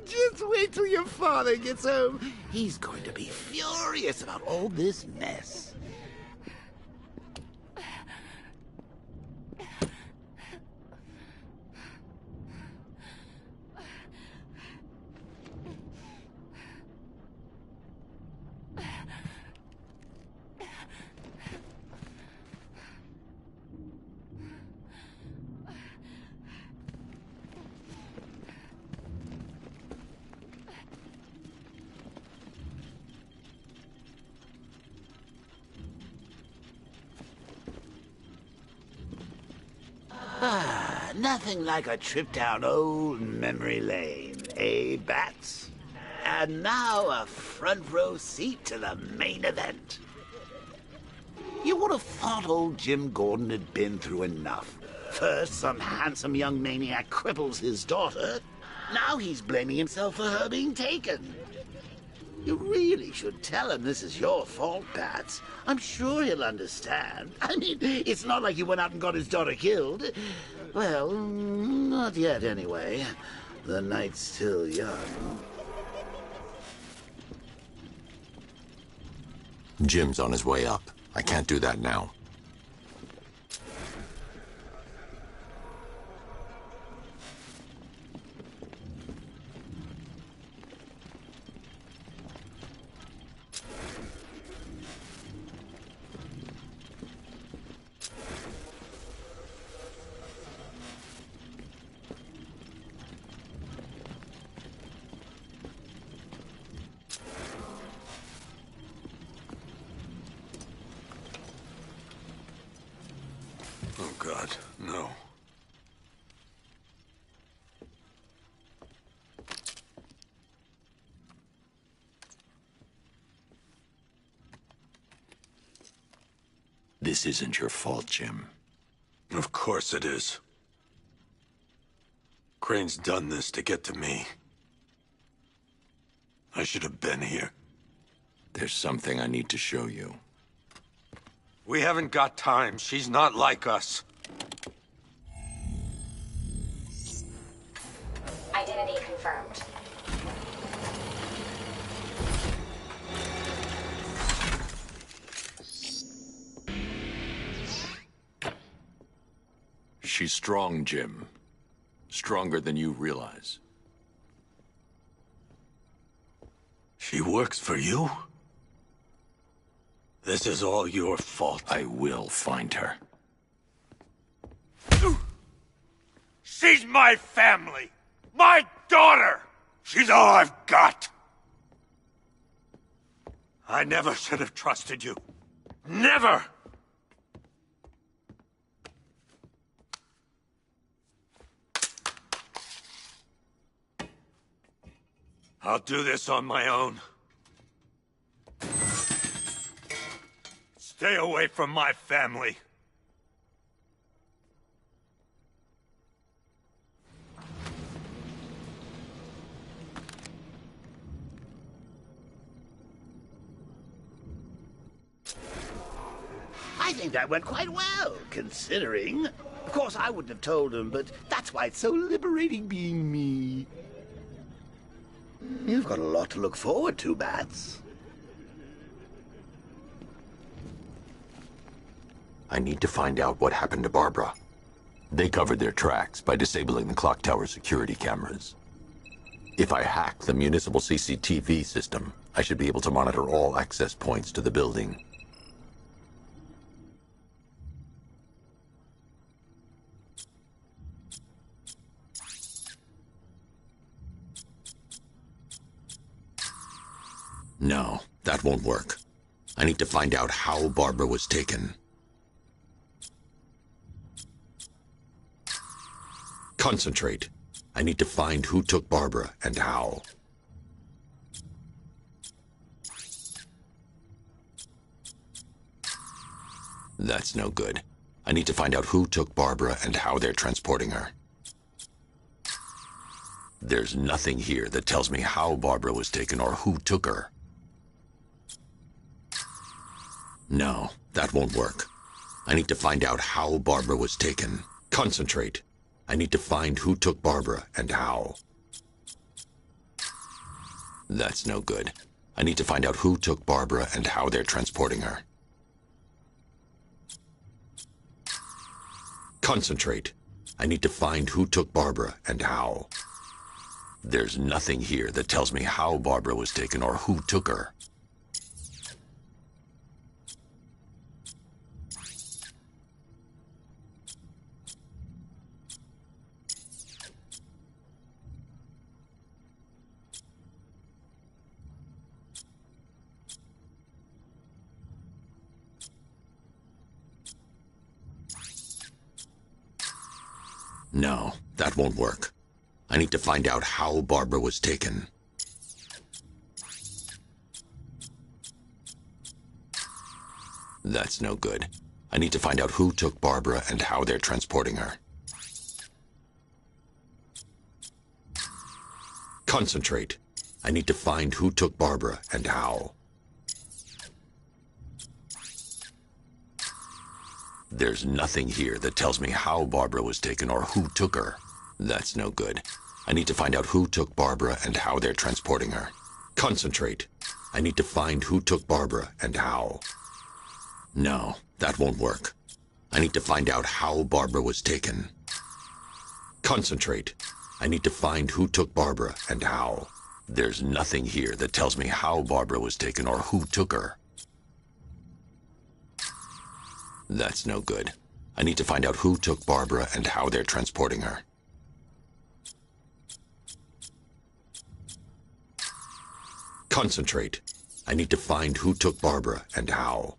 Just wait till your father gets home. He's going to be furious about all this mess. Nothing like a trip down old memory lane, eh, Bats? And now a front row seat to the main event. You would have thought old Jim Gordon had been through enough. First, some handsome young maniac cripples his daughter. Now he's blaming himself for her being taken. You really should tell him this is your fault, Bats. I'm sure he'll understand. I mean, it's not like you went out and got his daughter killed. Well, not yet anyway. The night's still young. Jim's on his way up. I can't do that now. Oh, God, no. This isn't your fault, Jim. Of course it is. Crane's done this to get to me. I should have been here. There's something I need to show you. We haven't got time. She's not like us. Identity confirmed. She's strong, Jim. Stronger than you realize. She works for you? This is all your fault. I will find her. She's my family! My daughter! She's all I've got! I never should have trusted you. Never! I'll do this on my own. Stay away from my family. I think that went quite well, considering. Of course, I wouldn't have told him, but that's why it's so liberating being me. You've got a lot to look forward to, Bats. I need to find out what happened to Barbara. They covered their tracks by disabling the clock tower security cameras. If I hack the municipal CCTV system, I should be able to monitor all access points to the building. No, that won't work. I need to find out how Barbara was taken. Concentrate. I need to find who took Barbara and how. That's no good. I need to find out who took Barbara and how they're transporting her. There's nothing here that tells me how Barbara was taken or who took her. No, that won't work. I need to find out how Barbara was taken. Concentrate. I need to find who took Barbara and how. That's no good. I need to find out who took Barbara and how they're transporting her. Concentrate. I need to find who took Barbara and how. There's nothing here that tells me how Barbara was taken or who took her. No, that won't work. I need to find out how Barbara was taken. That's no good. I need to find out who took Barbara and how they're transporting her. Concentrate. I need to find who took Barbara and how. There's nothing here that tells me how Barbara was taken or who took her. That's no good. I need to find out who took Barbara and how they're transporting her. Concentrate. I need to find who took Barbara and how. No, that won't work. I need to find out how Barbara was taken. Concentrate. I need to find who took Barbara and how. There's nothing here that tells me how Barbara was taken or who took her. That's no good. I need to find out who took Barbara and how they're transporting her. Concentrate. I need to find who took Barbara and how.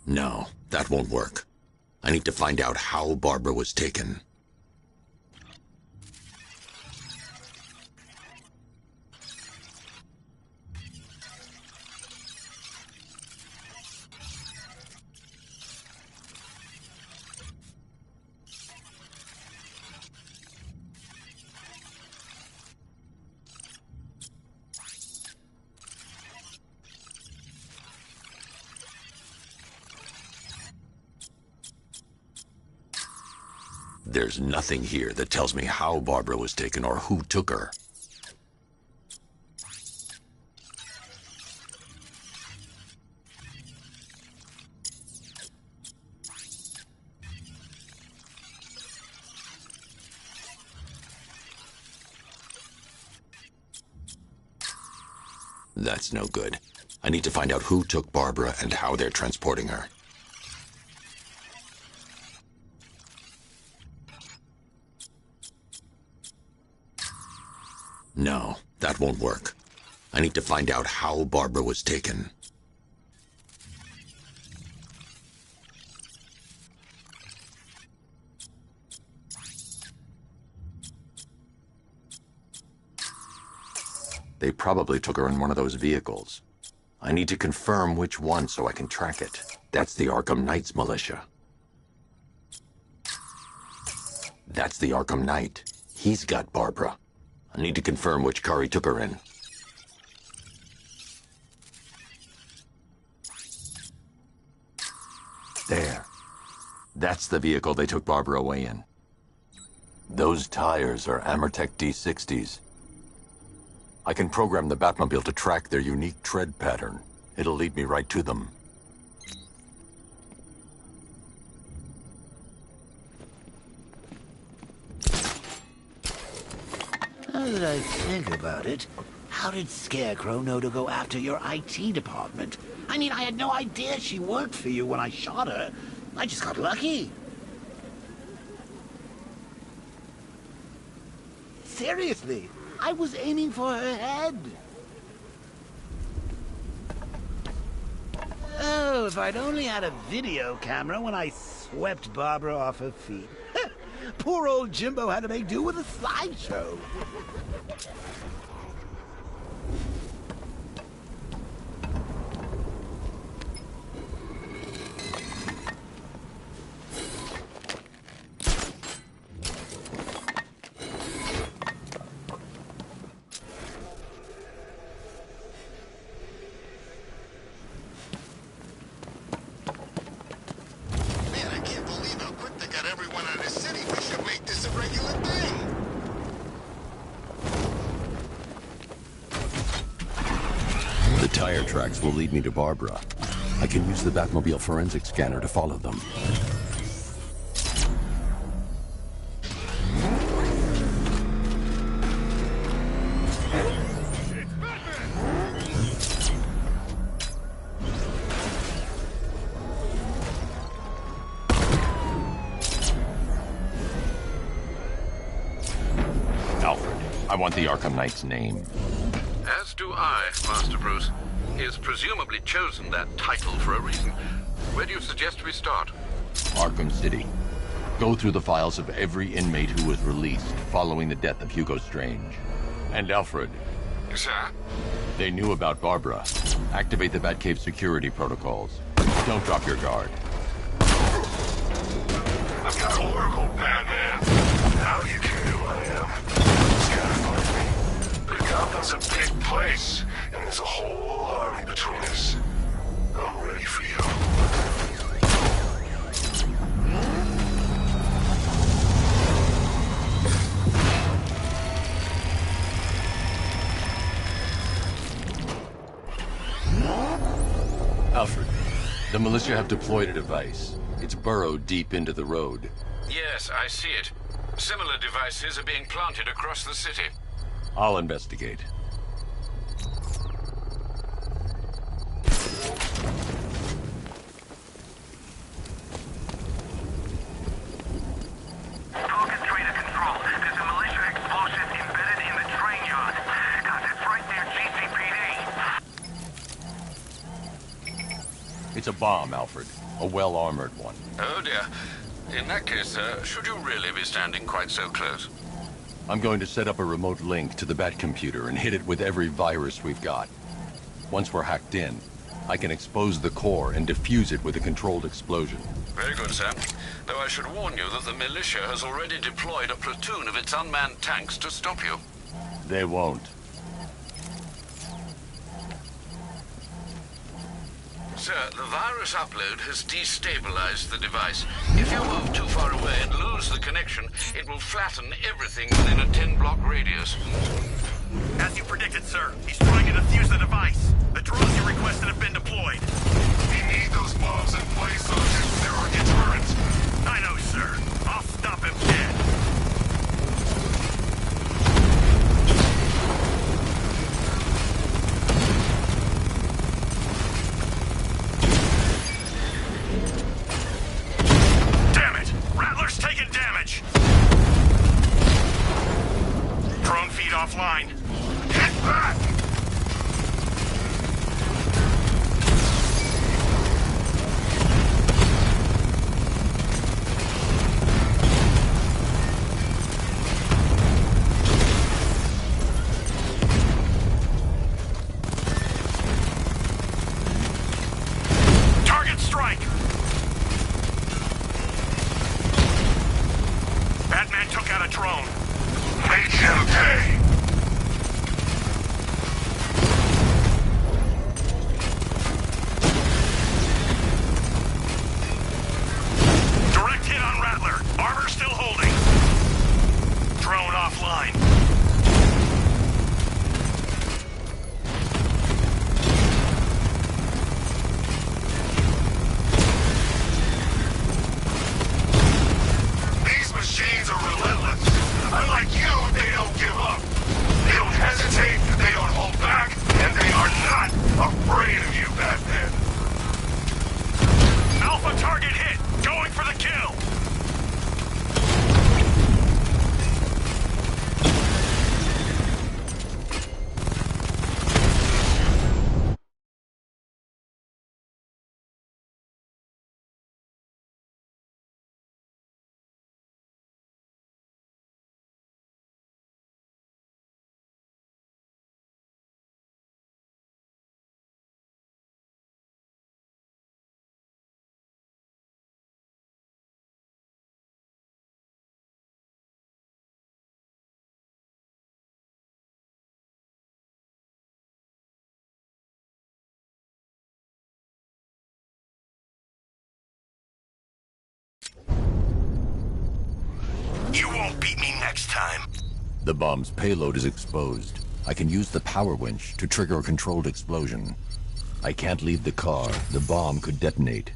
No, that won't work. I need to find out how Barbara was taken. There's nothing here that tells me how Barbara was taken or who took her. That's no good. I need to find out who took Barbara and how they're transporting her. No, that won't work. I need to find out how Barbara was taken. They probably took her in one of those vehicles. I need to confirm which one so I can track it. That's the Arkham Knight's militia. That's the Arkham Knight. He's got Barbara. I need to confirm which car he took her in. There. That's the vehicle they took Barbara away in. Those tires are Amertech D60s. I can program the Batmobile to track their unique tread pattern. It'll lead me right to them. Now that I think about it, how did Scarecrow know to go after your IT department? I mean, I had no idea she worked for you when I shot her. I just got lucky. Seriously, I was aiming for her head. Oh, if I'd only had a video camera when I swept Barbara off her feet. Poor old Jimbo had to make do with a slideshow. Tire tracks will lead me to Barbara. I can use the Batmobile forensic scanner to follow them. Alfred, I want the Arkham Knight's name. As do I, Master Bruce. He has presumably chosen that title for a reason. Where do you suggest we start? Arkham City. Go through the files of every inmate who was released following the death of Hugo Strange. And Alfred. Yes, sir? They knew about Barbara. Activate the Batcave security protocols. Don't drop your guard. I've got Oracle, Batman. Now you care who I am. It's kind of funny. But Gotham's a big place, and there's a whole army between us. I'm ready for you. Alfred, the militia have deployed a device. It's burrowed deep into the road. Yes, I see it. Similar devices are being planted across the city. I'll investigate. Target trader control. There's a militia explosive embedded in the train yard. God, that's right there, GCPD. It's a bomb, Alfred. A well-armored one. Oh dear. In that case, should you really be standing quite so close? I'm going to set up a remote link to the Bat computer and hit it with every virus we've got. Once we're hacked in, I can expose the core and defuse it with a controlled explosion. Very good, sir. Though I should warn you that the militia has already deployed a platoon of its unmanned tanks to stop you. They won't. Sir, the virus upload has destabilized the device. If you move too far away and lose the connection, it will flatten everything within a 10-block radius. As you predicted, sir, he's trying to defuse the device. The drones you requested have been deployed. We need those bombs in place, Sergeant. They're our deterrent. I know, sir. I'll stop him dead. Damn it! Rattler's taking damage! Drone feed offline. Get back! Target strike! Batman took out a drone. Make him pay! Direct hit on Rattler. Armor still holding. Drone offline. These machines are relentless. Unlike you, they don't give up. They don't hesitate, they don't hold back, and they are not afraid of you, Batman. Alpha target hit. Going for the kill. You won't beat me next time. The bomb's payload is exposed. I can use the power winch to trigger a controlled explosion. I can't leave the car. The bomb could detonate.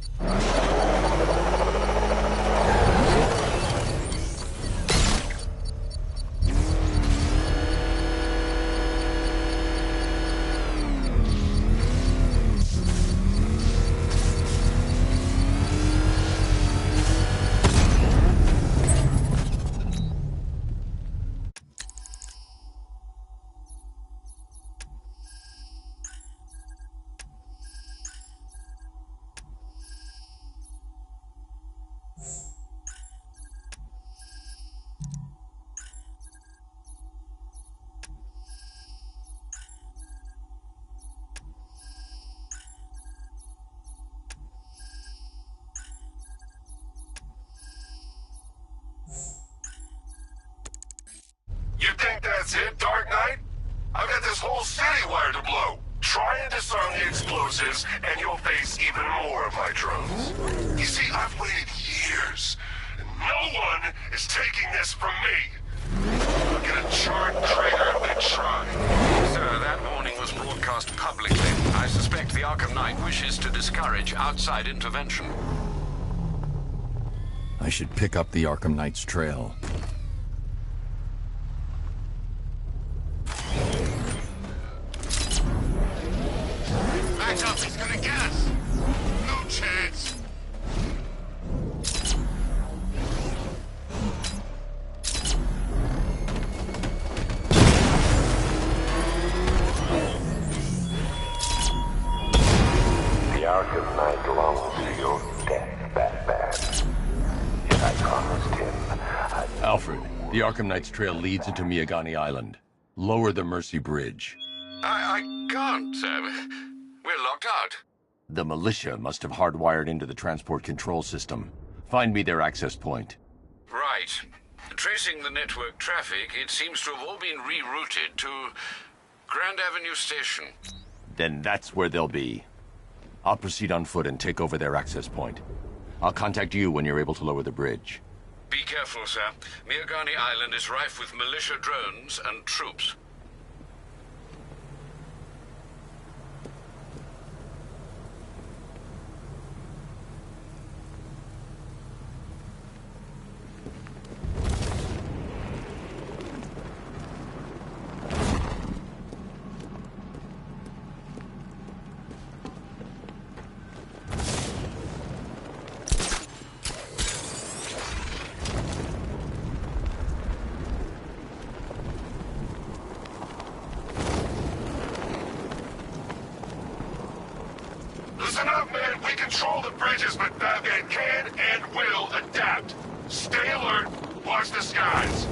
whole city wired to blow. Try and disarm the explosives, and you'll face even more of my drones. You see, I've waited years, and no one is taking this from me. I'll get a charred crater if they try. Sir, that warning was broadcast publicly. I suspect the Arkham Knight wishes to discourage outside intervention. I should pick up the Arkham Knight's trail. Back up, he's gonna get us! No chance! The Arkham Knight longs for your death, Batman. Yet I promised him Alfred, the Arkham Knight's trail leads into Miagani Island. Lower the Mercy Bridge. I can't, sir. We're locked out. The militia must have hardwired into the transport control system. Find me their access point. Right. Tracing the network traffic, it seems to have all been rerouted to Grand Avenue Station. Then that's where they'll be. I'll proceed on foot and take over their access point. I'll contact you when you're able to lower the bridge. Be careful, sir. Miagani Island is rife with militia drones and troops. Listen up, man. We control the bridges, but Batman can and will adapt. Stay alert. Watch the skies.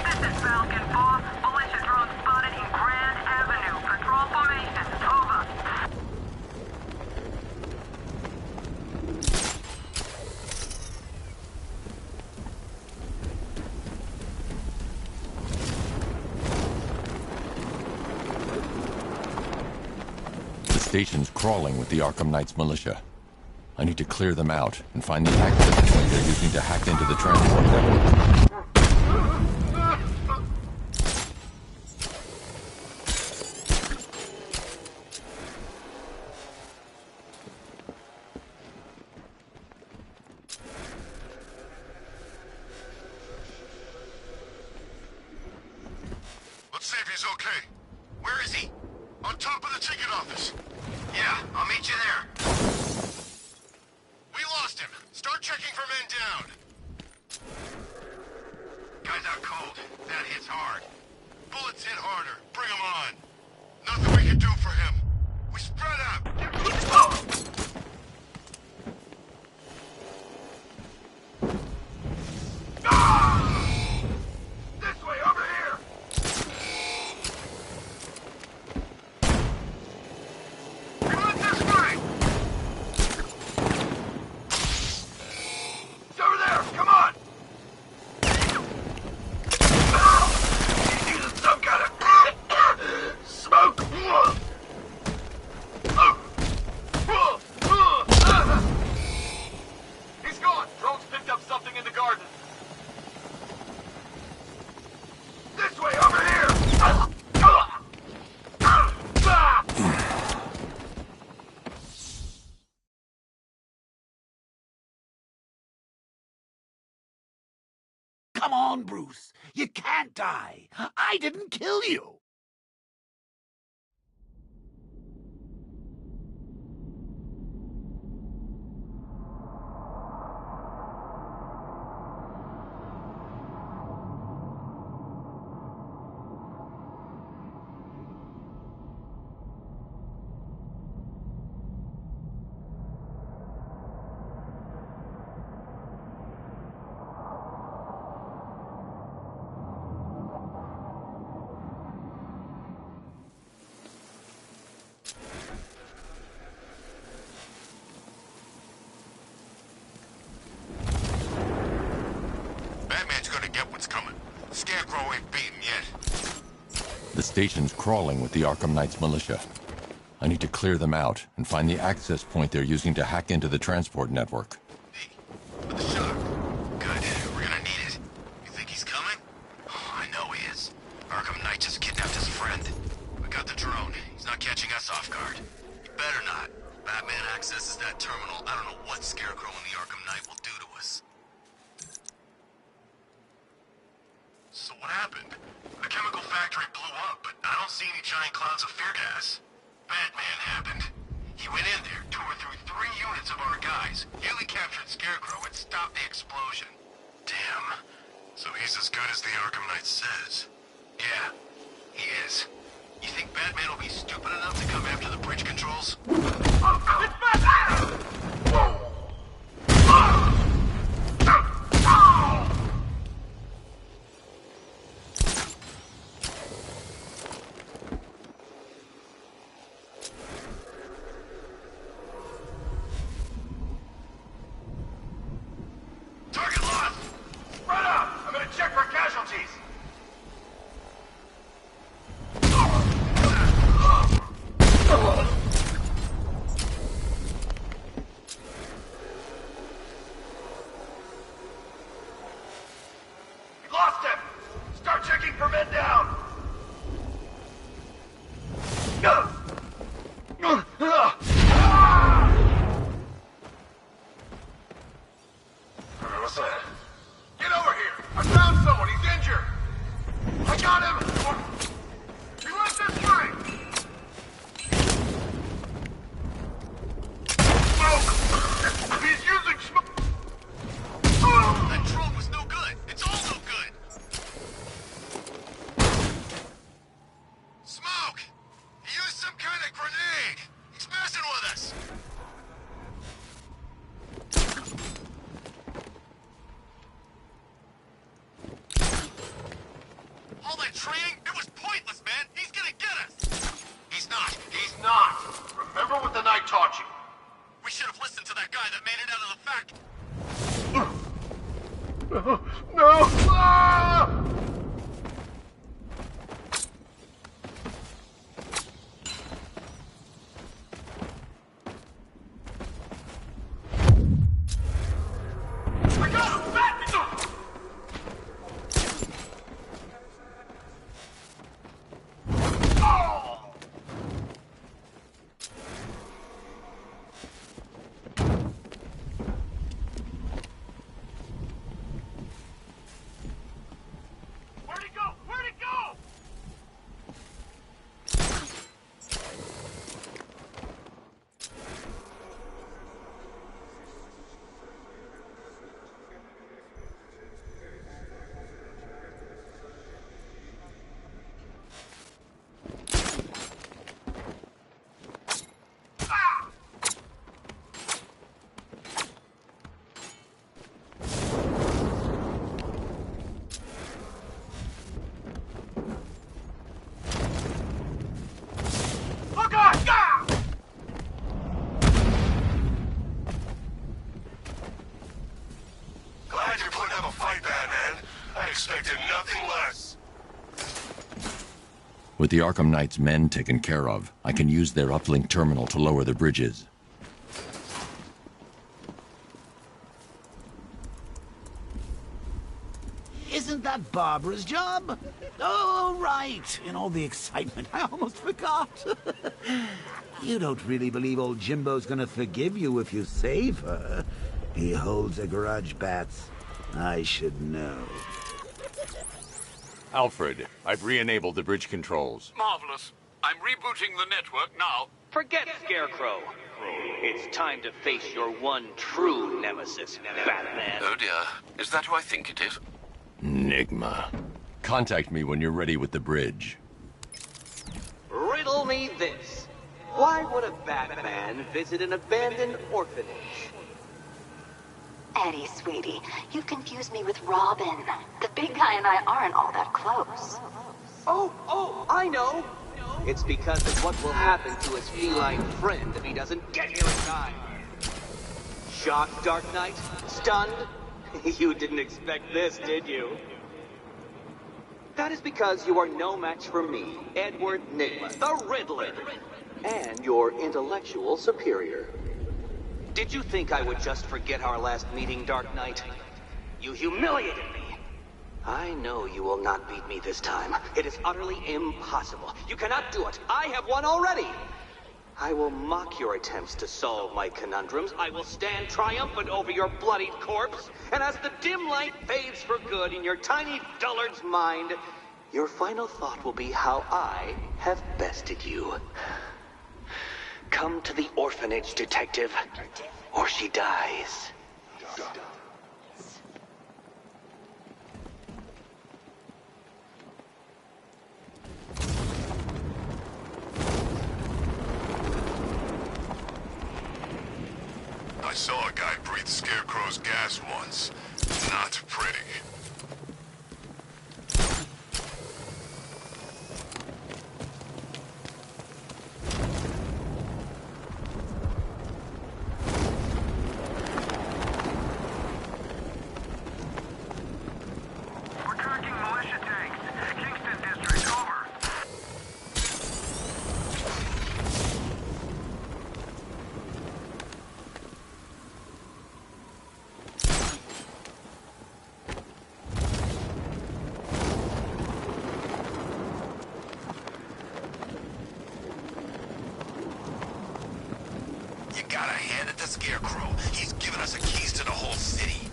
This is Falcon 4. Militia drone spotted in Grand Avenue. Patrol formation. Over. The station's crawling with the Arkham Knight's militia. I need to clear them out and find the access point they're using to hack into the transport network. Let's see if he's okay. Where is he? On top of the ticket office. Yeah, I'll meet you there. We lost him. Start checking for men down. Guy's out cold. That hits hard. Bullets hit harder. Bring him on. Nothing we can do for him. We spread out. This way, over here! Come on this way! It's over there! Come on! He's using some kind of smoke! He's gone! Drone's picked up something in the garden. This way, over here! Come on, Bruce. You can't die. I didn't kill you. get what's coming. The Scarecrow ain't beaten yet. The station's crawling with the Arkham Knights militia. I need to clear them out and find the access point they're using to hack into the transport network. With the shutter. Good. We're gonna need it. You think he's coming? Oh, I know he is. Arkham Knight just kidnapped his friend. We got the drone. He's not catching us off guard. He better not. Batman accesses that terminal. I don't know what Scarecrow and the Arkham Knight will do to us. So what happened? The chemical factory blew up, but I don't see any giant clouds of fear gas. Batman happened. He went in there, tore through 3 units of our guys, nearly captured Scarecrow, and stopped the explosion. Damn. So he's as good as the Arkham Knight says. Yeah, he is. You think Batman will be stupid enough to come after the bridge controls? It's Batman! Target lost! Spread out! I'm gonna check for casualties! We lost him! Start checking for men down! What's that? Get over here! I found someone! He's injured! I got him! He went this way! Smoke! He's using smoke! That drone was no good! It's all no good! Smoke! He used some kind of grenade! He's messing with us! All that training, it was pointless, man! He's gonna get us! He's not! He's not! Remember what the Knight taught you! We should have listened to that guy that made it out of the factory! No! Ah! I got him! Batman! Oh! Where'd he go? Where'd he go? Oh God! Ah! Glad you're putting up a fight, Batman. I expected nothing less. With the Arkham Knights' men taken care of, I can use their uplink terminal to lower the bridges. Isn't that Barbara's job? Oh, right. In all the excitement, I almost forgot. You don't really believe old Jimbo's gonna forgive you if you save her. He holds a grudge, Bats. I should know. Alfred, I've re-enabled the bridge controls. Marvelous. I'm rebooting the network now. Forget Scarecrow. It's time to face your one true nemesis, Batman. Oh dear. Is that who I think it is? Enigma. Contact me when you're ready with the bridge. Riddle me this. Why would a Batman visit an abandoned orphanage? Eddie, sweetie, you confused me with Robin. The big guy and I aren't all that close. Oh, I know. It's because of what will happen to his feline friend if he doesn't get here in time. Shocked, Dark Knight? Stunned? You didn't expect this, did you? That is because you are no match for me, Edward Nygma, the Riddler, and your intellectual superior. Did you think I would just forget our last meeting, Dark Knight? You humiliated me. I know you will not beat me this time. It is utterly impossible. You cannot do it. I have won already. I will mock your attempts to solve my conundrums. I will stand triumphant over your bloodied corpse. And as the dim light fades for good in your tiny dullard's mind, your final thought will be how I have bested you. Come to the orphanage, detective, or she dies. I saw a guy breathe Scarecrow's gas once. Not pretty. We're tracking militia tanks. Kingston District, over. You gotta hand it to Scarecrow. He's given us the keys to the whole city.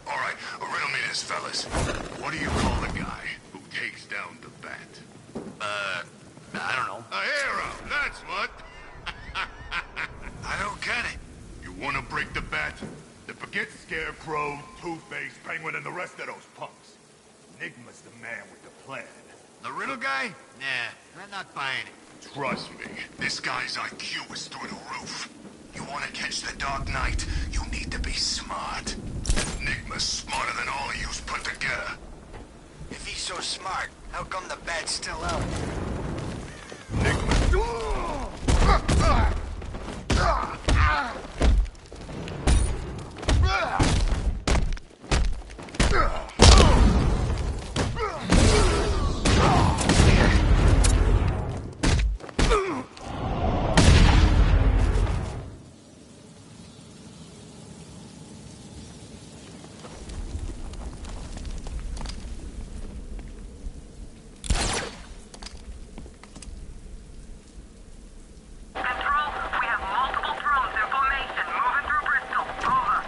All right, riddle me this, fellas. What do you call the guy who takes down the bat? I don't know. A hero, that's what. I don't get it. You wanna break the bat? Then forget Scarecrow, Two-Face, Penguin, and the rest of those punks. Enigma's the man with the plan. The riddle guy? Nah, I'm not buying it. Trust me, this guy's IQ is through the roof. You wanna catch the Dark Knight, you need to be smart. Enigma's smarter than all of yous put together. If he's so smart, how come the bat's still out? Control, we have multiple drones in formation moving through Bristol, over.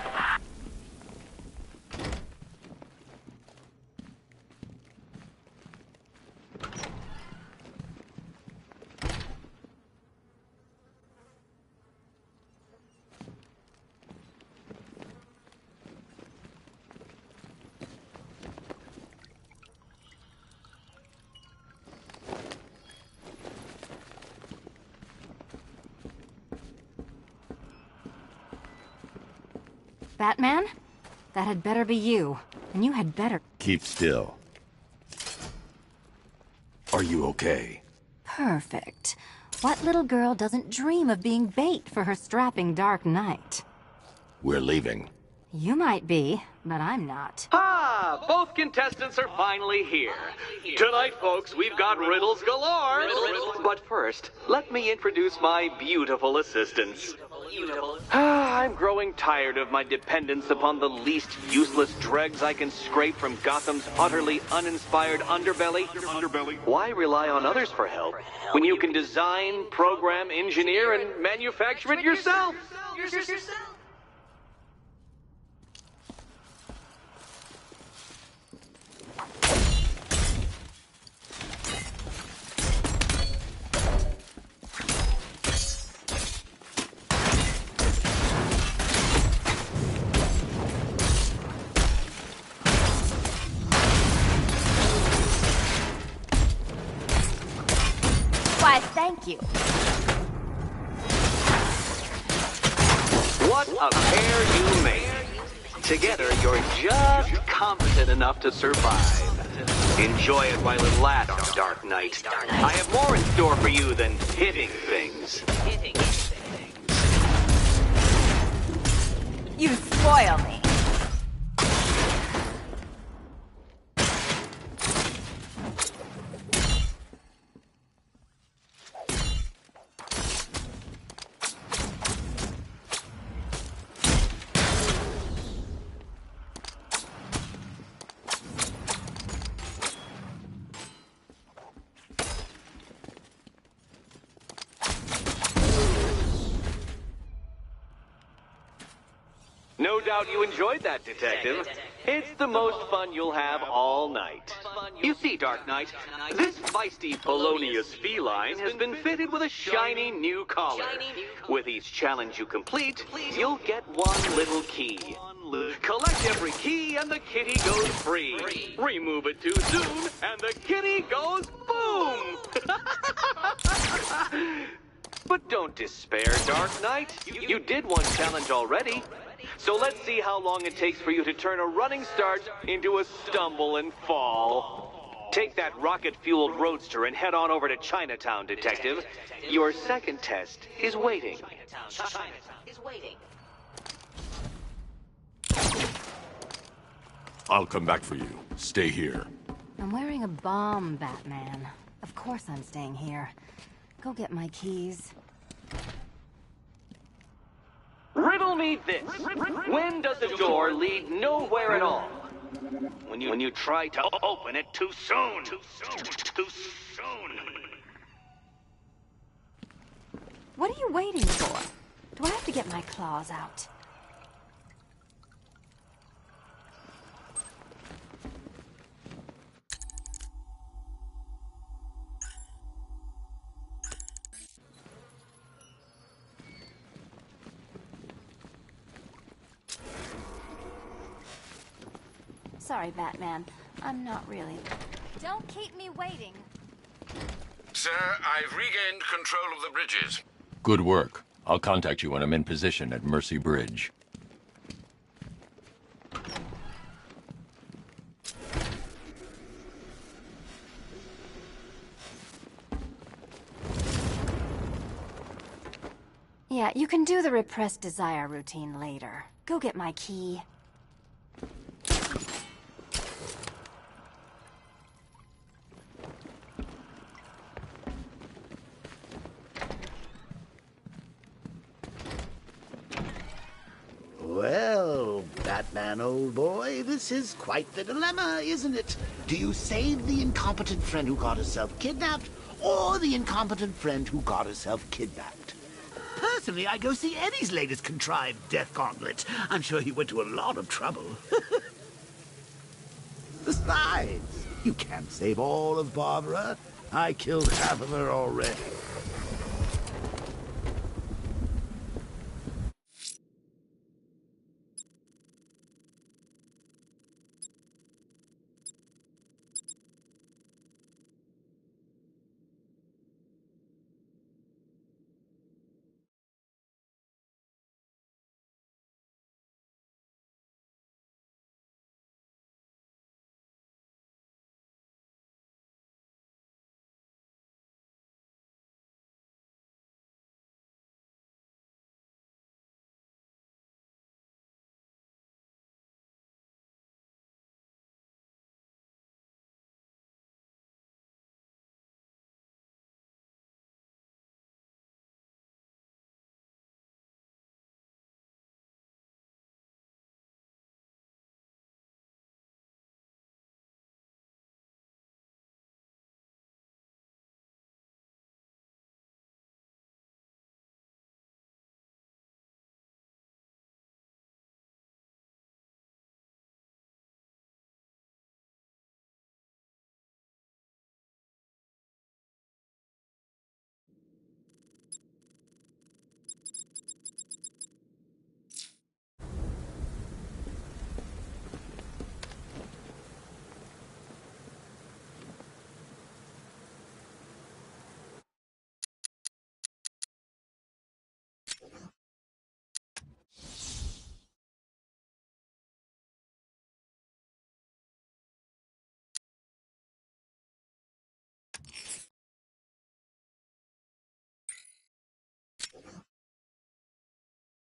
Batman? That had better be you. And you had better... Keep still. Are you okay? Perfect. What little girl doesn't dream of being bait for her strapping Dark Knight? We're leaving. You might be, but I'm not. Ah, both contestants are finally here. Tonight, folks, we've got riddles galore. But first, let me introduce my beautiful assistants. I'm growing tired of my dependence upon the least useless dregs I can scrape from Gotham's utterly uninspired underbelly. Why rely on others for help when you can design, program, engineer, and manufacture it yourself? Why, thank you. What a pair you make. Together, you're just competent enough to survive. Enjoy it while it lasts, Dark Knight. I have more in store for you than hitting things. No doubt you enjoyed that, Detective. It's the most fun you'll have all night. You see, Dark Knight, this feisty Polonius feline has been fitted with a shiny new collar. With each challenge you complete, you'll get one little key. Collect every key and the kitty goes free. Remove it too soon and the kitty goes boom! But don't despair, Dark Knight. You did one challenge already. So let's see how long it takes for you to turn a running start into a stumble and fall. Take that rocket-fueled roadster and head on over to Chinatown, Detective. Your second test is waiting. I'll come back for you. Stay here. I'm wearing a bomb, Batman. Of course I'm staying here. Go get my keys. Riddle me this. When does the door lead nowhere at all? When you try to open it too soon. Too soon. What are you waiting for? Do I have to get my claws out? Sorry, Batman. I'm not really. Don't keep me waiting. Sir, I've regained control of the bridges. Good work. I'll contact you when I'm in position at Mercy Bridge. Yeah, you can do the repressed desire routine later. Go get my key. Well, Batman, old boy, this is quite the dilemma, isn't it? Do you save the incompetent friend who got herself kidnapped, or the incompetent friend who got herself kidnapped? Personally, I go see Eddie's latest contrived death gauntlet. I'm sure he went to a lot of trouble. Besides, you can't save all of Barbara. I killed half of her already.